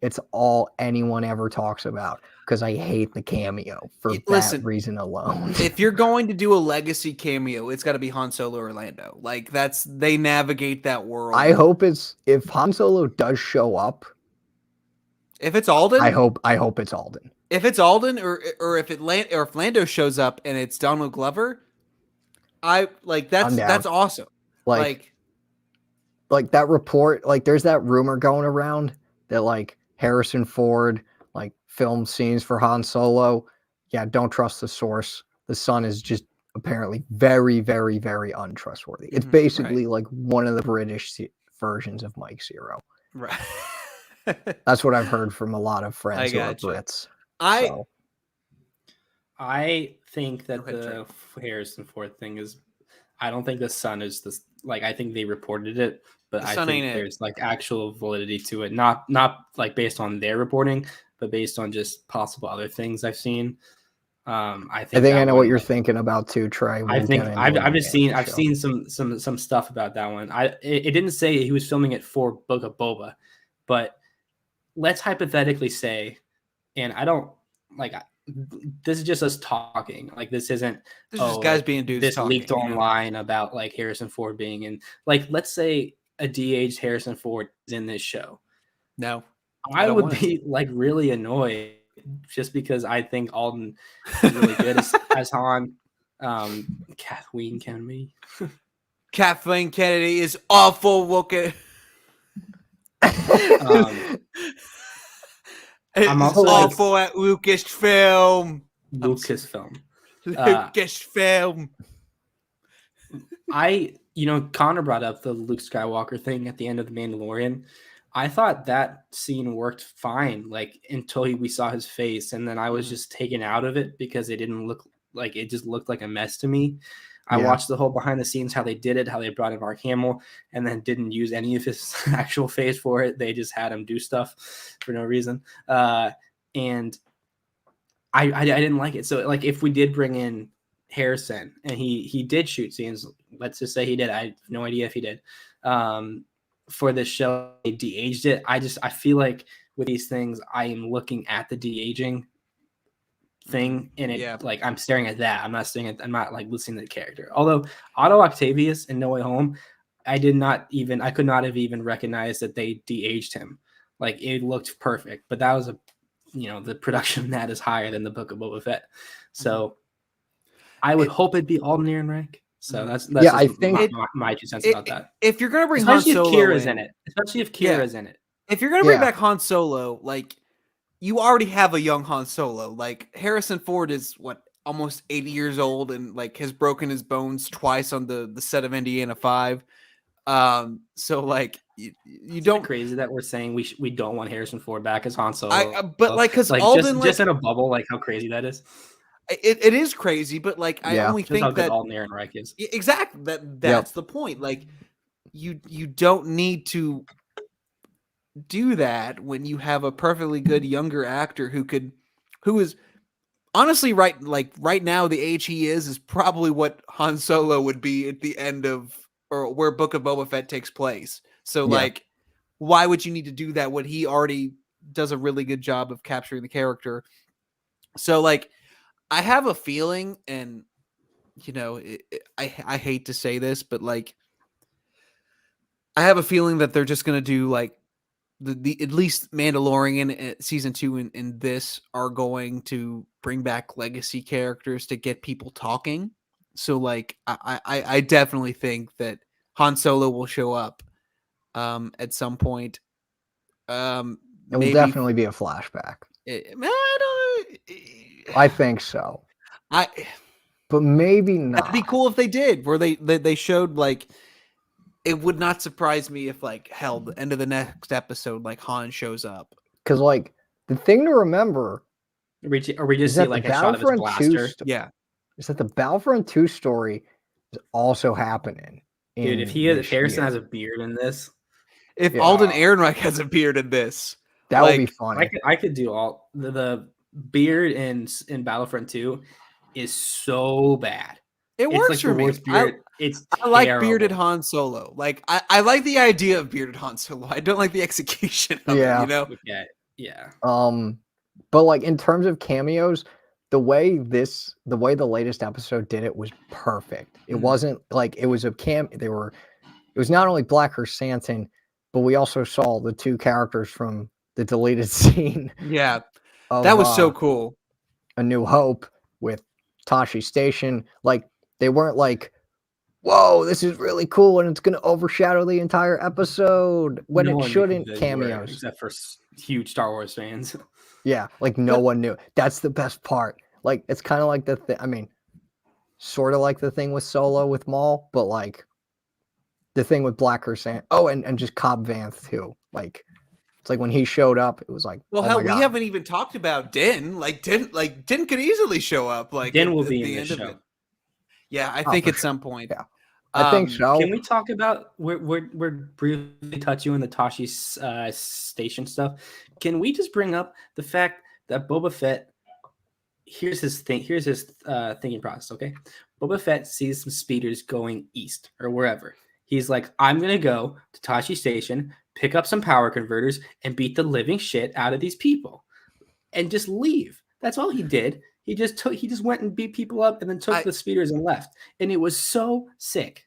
it's all anyone ever talks about, because I hate the cameo for that reason alone. If you're going to do a legacy cameo, it's got to be Han Solo or Lando. They navigate that world. I hope if Han Solo does show up. If it's Alden, I hope it's Alden. If it's Alden or if Lando shows up and it's Donald Glover, that's awesome. Like that report, there's that rumor going around that Harrison Ford filmed scenes for Han Solo. Yeah, don't trust the source. The Sun is just apparently very, very, very untrustworthy. It's basically one of the British versions of Mike Zero. Right. That's what I've heard from a lot of friends who are Brits. I think that the Harrison Ford thing is. I don't think the Sun is this. I think they reported it, but I think there's actual validity to it. Not based on their reporting, but based on just possible other things I've seen. I think I know what you're thinking about too, Trey. I think I've seen some stuff about that one. It didn't say he was filming it for Book of Boba, but let's hypothetically say, and I don't this is just us talking. This isn't just guys being dudes. This talking, leaked online about Harrison Ford being in. Let's say a de-aged Harrison Ford is in this show. No, I would be really annoyed just because I think Alden is really good as Han. Kathleen Kennedy. Kathleen Kennedy is awful looking. I'm also awful at Lucasfilm. Lucasfilm. Connor brought up the Luke Skywalker thing at the end of The Mandalorian. I thought that scene worked fine, until we saw his face, and then I was just taken out of it because it didn't look it just looked like a mess to me. I Yeah. watched the whole behind the scenes, how they did it, how they brought in Mark Hamill and then didn't use any of his actual face for it. They just had him do stuff for no reason. And I didn't like it. So like if we did bring in Harrison and he did shoot scenes, let's just say he did. I have no idea if he did. For this show, they de-aged it. I feel like with these things, I am looking at the de-aging thing and it like I'm staring at that. I'm not like listening to the character. Although Otto Octavius in No Way Home, I could not have even recognized that they de-aged him. Like it looked perfect, but that was the production of that is higher than the Book of Boba Fett. So I would hope it'd be Alden Ehrenreich. So that's I think my 2 cents about that. If you're gonna bring especially Han Solo if Kira's in it, especially if Kira's in it. If you're gonna bring back Han Solo, like you already have a young Han Solo. Like Harrison Ford is almost 80 years old and like has broken his bones twice on the set of Indiana 5. So like you don't crazy that we're saying we don't want Harrison Ford back as Han Solo. But like because Alden just in a bubble, like how crazy that is. It is crazy, but like I only think how that Alden Ehrenreich is. Exactly that's the point. Like you don't need to do that when you have a perfectly good younger actor who is honestly right now the age he is probably what Han Solo would be at the end of or where Book of Boba Fett takes place. So like why would you need to do that when he already does a really good job of capturing the character? So like I have a feeling, and I hate to say this, but like I have a feeling that they're just gonna do like the at least Mandalorian season 2 and this are going to bring back legacy characters to get people talking. So like I definitely think that Han Solo will show up at some point. It will definitely be a flashback. I think so. But maybe not. That'd be cool if they did, where they showed like. It would not surprise me if like the end of the next episode, like Han shows up. Because like the thing to remember, are we just see like a shot of his blaster? Is that the Battlefront 2 story is also happening? Dude, if Harrison has a beard in this, if Alden Ehrenreich has a beard in this, that would be funny. I could do all the beard in Battlefront 2 is so bad. It works for me. I like bearded Han Solo. Like I like the idea of bearded Han Solo. I don't like the execution of it, Yeah. But like in terms of cameos, the way the latest episode did it was perfect. It wasn't like it was it was not only Black Chrysanthemum, but we also saw the 2 characters from the deleted scene. Yeah. That was so cool. A New Hope with Tashi Station. Like they weren't like, whoa, this is really cool and it's going to overshadow the entire episode when it shouldn't. Cameos. Except for huge Star Wars fans. Yeah, like no one knew. That's the best part. Like it's kind of like the thing. I mean, sort of like the thing with Solo with Maul, but like the thing with Black Chrysanthemum. Oh, and just Cobb Vanth too. Like it's like when he showed up, it was like, well, hell, we haven't even talked about Din. Like Din could easily show up. Like Din will be in the show. Yeah, I think at some point. Yeah, I think so. Can we talk about we're briefly touching on the Tashi Station stuff? Can we just bring up the fact that Boba Fett? Here's his thinking process. Okay, Boba Fett sees some speeders going east or wherever. He's like, I'm gonna go to Tashi Station, pick up some power converters, and beat the living shit out of these people, and just leave. That's all he did. He just went and beat people up and then took the speeders and left. And it was so sick.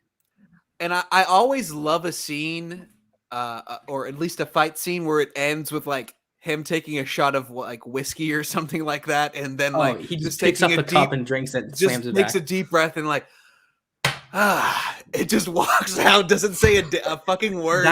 And I always love a scene, or at least a fight scene where it ends with like him taking a shot of like whiskey or something like that, and then like he just takes up a cup and drinks it, and slams it back. Takes a deep breath and like, it just walks out, doesn't say a fucking word.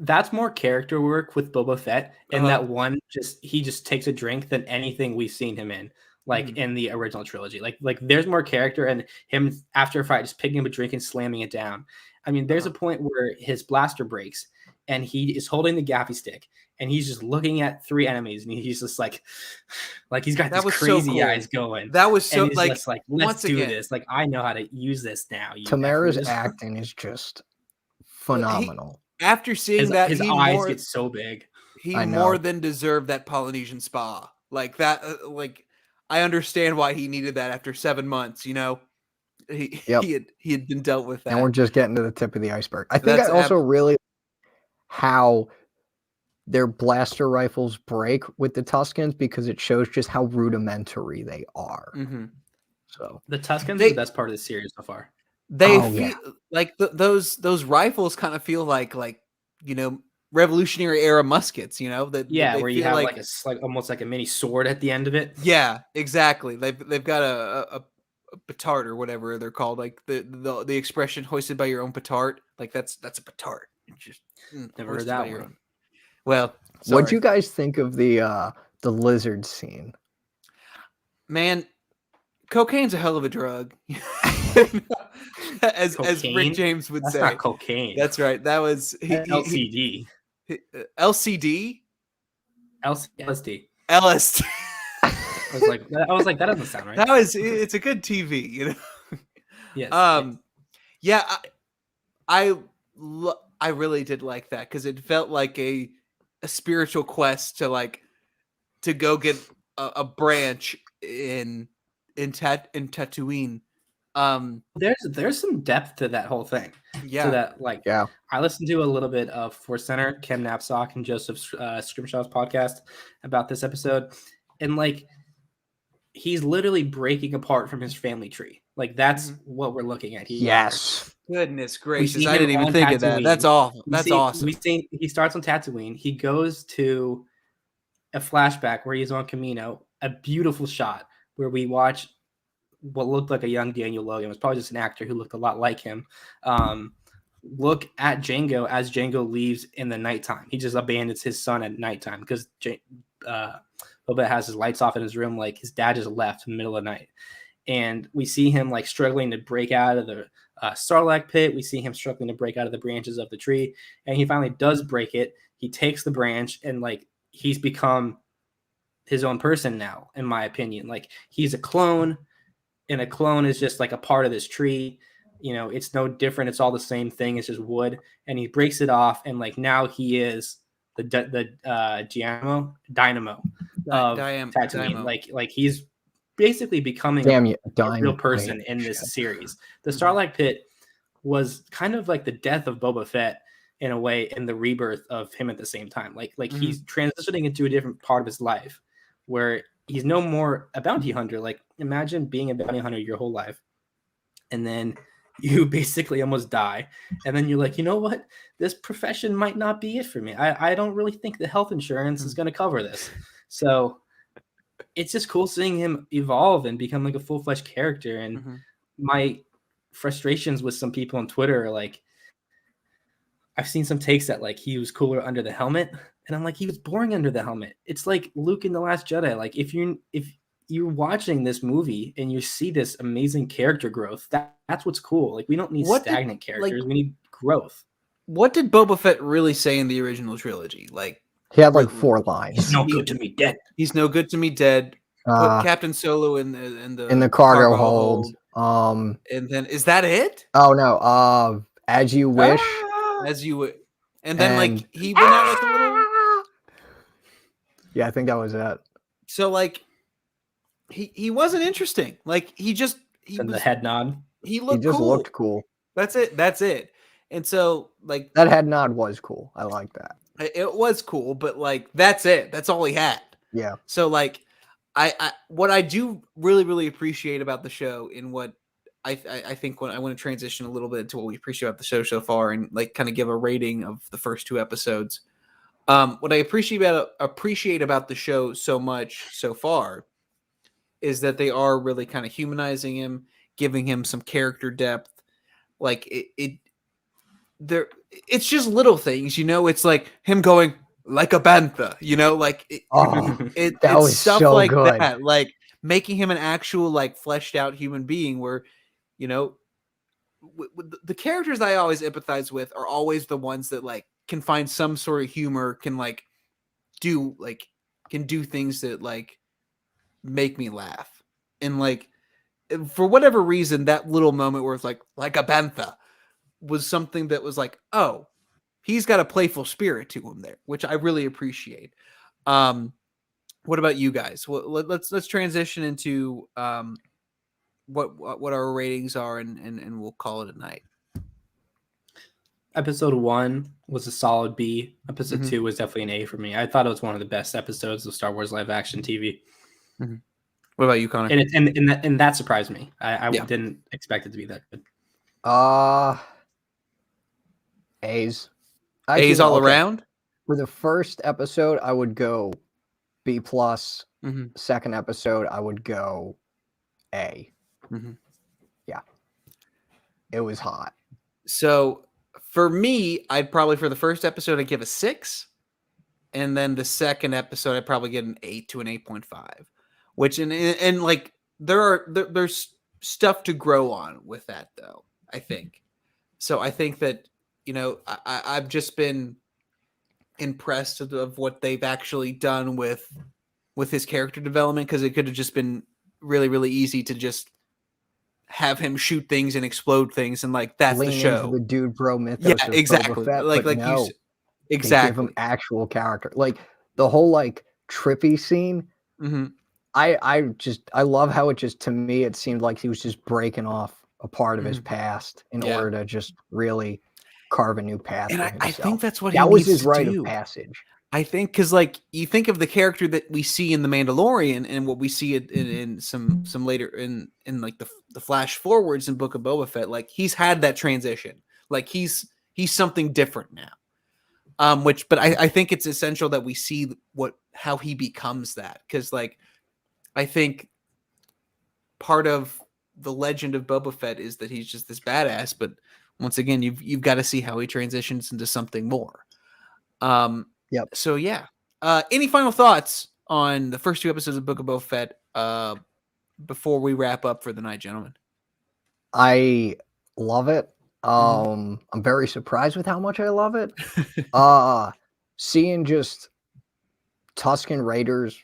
That's more character work with Boba Fett, and that one he just takes a drink than anything we've seen him in, like in the original trilogy. Like there's more character, and him after a fight just picking up a drink and slamming it down. I mean, there's a point where his blaster breaks, and he is holding the gaffy stick, and he's just looking at 3 enemies, and he's just like he's got That these was so crazy cool. eyes going. That was so and he's just like, let's once do again, this. Like, I know how to use this now. You Tamara's effers. acting is just phenomenal. after seeing that, his he eyes get so big. he I more know. than deserved that Polynesian spa. Like that, I understand why he needed that after 7 months. You know, Yep. he had been dealt with that. And we're just getting to the tip of the iceberg. I think That's I also really how their blaster rifles break with the Tuscans because it shows just how rudimentary they are. Mm-hmm. So The Tuscans are the best part of the series so far. They feel like those rifles kind of feel like you know, Revolutionary era muskets. You know that they where you have like almost like a mini sword at the end of it. Yeah, exactly. They've got a petard or whatever they're called. Like the expression "hoisted by your own petard." Like that's a petard. Just never heard that one. Well, what'd you guys think of the lizard scene? Man, cocaine's a hell of a drug. as Rick James would say. That's not cocaine. That's right. That was LCD. LCD? LSD. LSD. I was like, that doesn't sound right. It's a good TV, you know. Yes. Yeah, I really did like that because it felt like a spiritual quest to go get a branch in Tatooine. There's some depth to that whole thing. Yeah. So that I listened to a little bit of Force Center, Kim Knapsack and Joseph Scrimshaw's podcast about this episode, and he's literally breaking apart from his family tree. Like that's what we're looking at here. Yes. Goodness gracious! I didn't even think of that. That's awful. That's awesome. We see he starts on Tatooine. He goes to a flashback where he's on Camino. A beautiful shot where we watch what looked like a young Daniel Logan. It was probably just an actor who looked a lot like him. Look at Jango as Jango leaves in the nighttime. He just abandons his son at nighttime because Boba has his lights off in his room. Like his dad just left in the middle of the night. And we see him struggling to break out of the Sarlacc pit. We see him struggling to break out of the branches of the tree. And he finally does break it. He takes the branch and he's become his own person now, in my opinion. He's a clone, and a clone is just a part of this tree. You know, it's no different. It's all the same thing. It's just wood. And he breaks it off, and now he is the dynamo of Tatooine. He's basically becoming a real person in this series. The Sarlacc pit was kind of like the death of Boba Fett in a way, and the rebirth of him at the same time. He's transitioning into a different part of his life where he's no more a bounty hunter. Imagine being a bounty hunter your whole life, and then you basically almost die. And then you're like, you know what? This profession might not be it for me. I don't really think the health insurance is going to cover this. So it's just cool seeing him evolve and become a full-fledged character. And my frustrations with some people on Twitter are I've seen some takes that he was cooler under the helmet. And I'm he was boring under the helmet. It's like Luke in The Last Jedi. If you're watching this movie and you see this amazing character growth, that's what's cool. We don't need stagnant characters. We need growth. What did Boba Fett really say in the original trilogy? He had 4 lines. He's no good to me dead. He's no good to me dead. Put Captain Solo in the cargo hold. And then is that it? Oh no. As you wish. As you would. And then he went out with a little. Yeah, I think that was it. So he wasn't interesting. He was the head nod. He looked. He just cool. looked cool. That's it. And so that head nod was cool. I like that. It was cool, but that's it. That's all he had. Yeah. So I what I do really, really appreciate about the show, and what I think when I want to transition a little bit to what we appreciate about the show so far, and kind of give a rating of the first 2 episodes. What I appreciate about the show so much so far is that they are really kind of humanizing him, giving him some character depth. It's just little things, you know. It's him going like a bantha, you know, it's stuff so good. That, making him an actual fleshed out human being, where, you know, the characters I always empathize with are always the ones that can find some sort of humor, can can do things that like make me laugh. And like for whatever reason, that little moment where it's like a bantha was something that was like, oh, he's got a playful spirit to him there, which I really appreciate. What about you guys? Well, let's transition into what our ratings are, and we'll call it a night. Episode 1 was a solid B. Episode Mhm. 2 was definitely an A for me. I thought it was one of the best episodes of Star Wars live action TV. What about you, Connor? And that surprised me. I Yeah. didn't expect it to be that good. A's. A's all around? For the first episode, I would go B plus. Mhm. Second episode, I would go A. Mhm. Yeah. It was hot. So for me, I'd probably for the first episode I'd give a 6, and then the second episode I'd probably get an 8 to an 8.5. Which and like there's stuff to grow on with that though, I think. So I think that I've just been impressed of what they've actually done with his character development, because it could have just been really, really easy to just have him shoot things and explode things, and like that's Lean the into show. the dude bro mythos Yeah, of exactly. Boba Fett, Like but you no, s- they give exactly. him actual character. Like the whole like trippy scene. hmm I love how it just, to me, it seemed like he was just breaking off a part of his Mhm. past in Yeah. order to just really carve a new path And for I himself. think that's what he that was needs his to rite do. of passage. I think because like you think of the character that we see in The Mandalorian and what we see in some later in like the flash forwards in Book of Boba Fett, like he's had that transition. Like he's something different now. But I think it's essential that we see how he becomes that, because like I think part of the legend of Boba Fett is that he's just this badass, but once again, you've got to see how he transitions into something more. Yep. So yeah. Any final thoughts on the first 2 episodes of Book of Boba Fett before we wrap up for the night, gentlemen? I love it. I'm very surprised with how much I love it. Seeing just Tusken Raiders,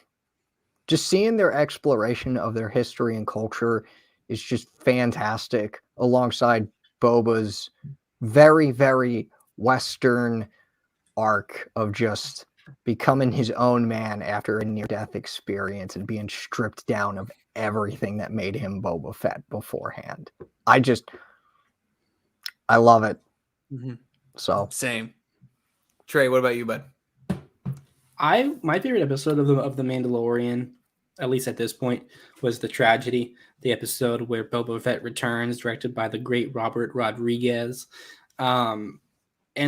just seeing their exploration of their history and culture is just fantastic, alongside Boba's very, very Western arc of just becoming his own man after a near-death experience and being stripped down of everything that made him Boba Fett beforehand. I love it. So Same. Trey, what about you, bud? My favorite episode of the Mandalorian, at least at this point, was the tragedy, the episode where Boba Fett returns, directed by the great Robert Rodriguez. And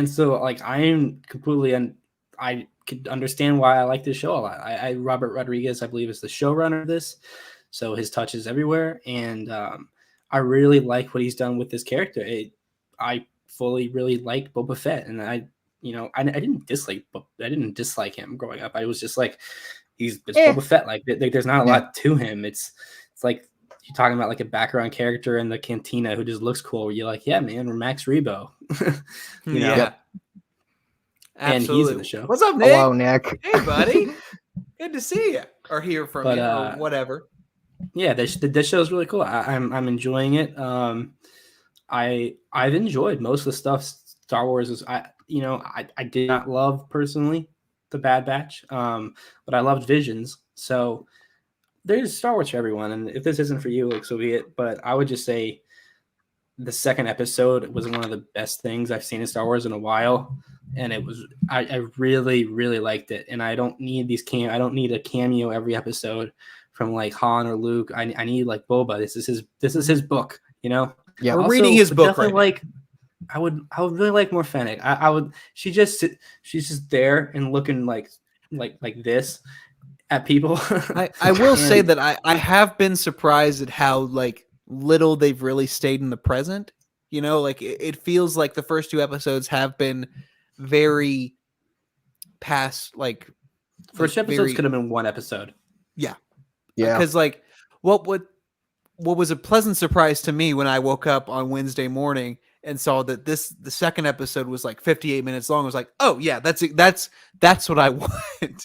so like I could understand why I like this show a lot. Robert Rodriguez, I believe, is the showrunner of this, so his touch is everywhere, and I really like what he's done with this character. I fully really like Boba Fett, and I didn't dislike him growing up. I was just like, it's Boba Fett. Like there's not a lot to him. It's like you're talking about like a background character in the cantina who just looks cool. You're like, yeah, man, we're Max Rebo. Yeah. Yep. And Absolutely. he's in the show. What's up, Nick? hello, Nick. Hey, buddy. Good to see you or hear from you or whatever. Yeah, this show is really cool. I'm enjoying it. I've enjoyed most of the stuff Star Wars is. I did not love personally the Bad Batch, but I loved Visions. So there's Star Wars for everyone, and if this isn't for you, like, so be it. But I would just say the second episode was one of the best things I've seen in Star Wars in a while, and it was I really, really liked it. And I don't need I don't need a cameo every episode from like Han or Luke. I need like Boba. This is his book, you know. Yeah, we're reading his book right now. Like I would really like more Fennec. I would. She's just there and looking like this at people. I will say that I have been surprised at how like little they've really stayed in the present. You know, like it feels like the first 2 episodes have been very past. Like first episodes could have been 1 episode. Yeah. Yeah. Because like what was a pleasant surprise to me when I woke up on Wednesday morning and saw that the second episode was like 58 minutes long. I was like, oh yeah, that's what I want.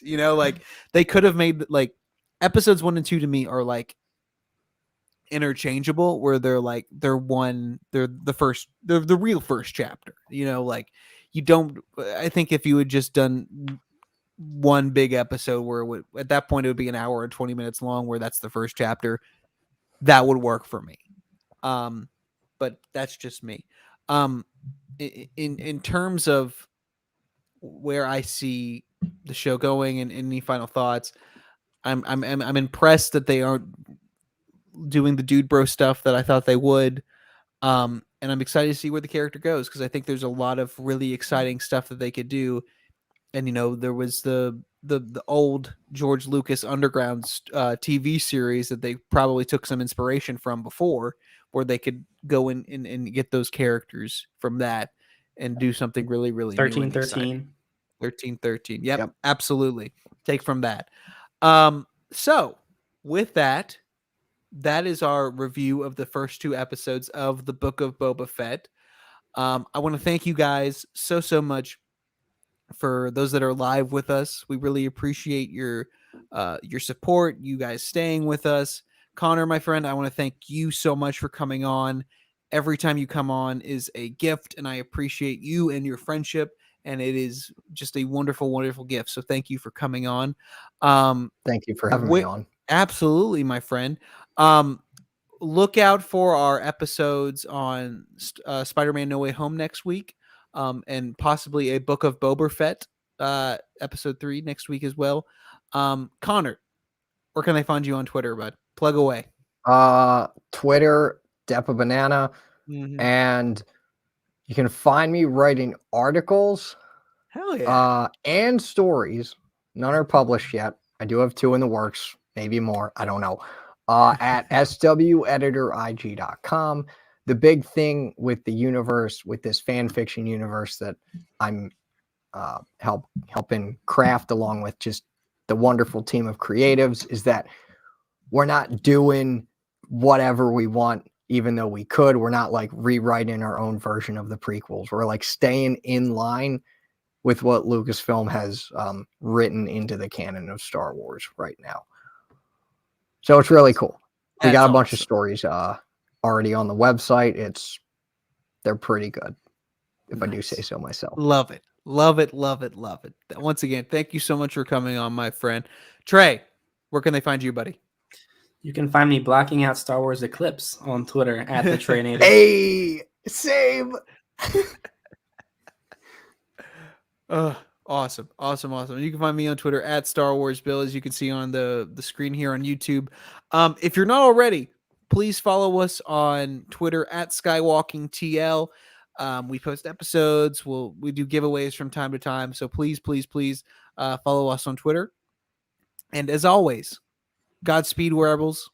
Like they could have made like episodes 1 and 2 to me are like interchangeable, where they're the real first chapter. Like you don't. I think if you had just done one big episode where at that point it would be an hour and 20 minutes long, where that's the first chapter, that would work for me. But that's just me. In terms of where I see the show going and any final thoughts, I'm impressed that they aren't doing the dude bro stuff that I thought they would. And I'm excited to see where the character goes, because I think there's a lot of really exciting stuff that they could do. And there was the old George Lucas Underground TV series that they probably took some inspiration from before, where they could go in and get those characters from that and do something really, really new and exciting. 1313. Yep, absolutely. Take from that. So with that is our review of the first 2 episodes of the Book of Boba Fett. I want to thank you guys so much for those that are live with us. We really appreciate your support, you guys staying with us. Connor, my friend, I want to thank you so much for coming on. Every time you come on is a gift, and I appreciate you and your friendship, and it is just a wonderful, wonderful gift. So thank you for coming on. Thank you for having me on. Absolutely, my friend. Look out for our episodes on Spider-Man No Way Home next week, and possibly a Book of Boba Fett episode 3 next week as well. Connor, where can they find you on Twitter, bud? Plug away. Twitter, Depa Banana, and you can find me writing articles. Hell yeah. And stories. None are published yet. I do have 2 in the works, maybe more. I don't know. At sweditorig.com. The big thing with the universe, with this fan fiction universe that I'm helping craft along with just the wonderful team of creatives, is that we're not doing whatever we want, even though we could. We're not like rewriting our own version of the prequels. We're like staying in line with what Lucasfilm has written into the canon of Star Wars right now. So it's really cool. We got a bunch of stories already on the website. They're pretty good, if I do say so myself. Love it. Love it, love it, love it. Once again, thank you so much for coming on, my friend. Trey, where can they find you, buddy? You can find me blocking out Star Wars Eclipse on Twitter at the Trey Native. Hey, same. Awesome. You can find me on Twitter at Star Wars Bill, as you can see on the screen here on YouTube. If you're not already, please follow us on Twitter at Skywalking TL. We post episodes. We do giveaways from time to time. So please follow us on Twitter. And as always, Godspeed, wearables.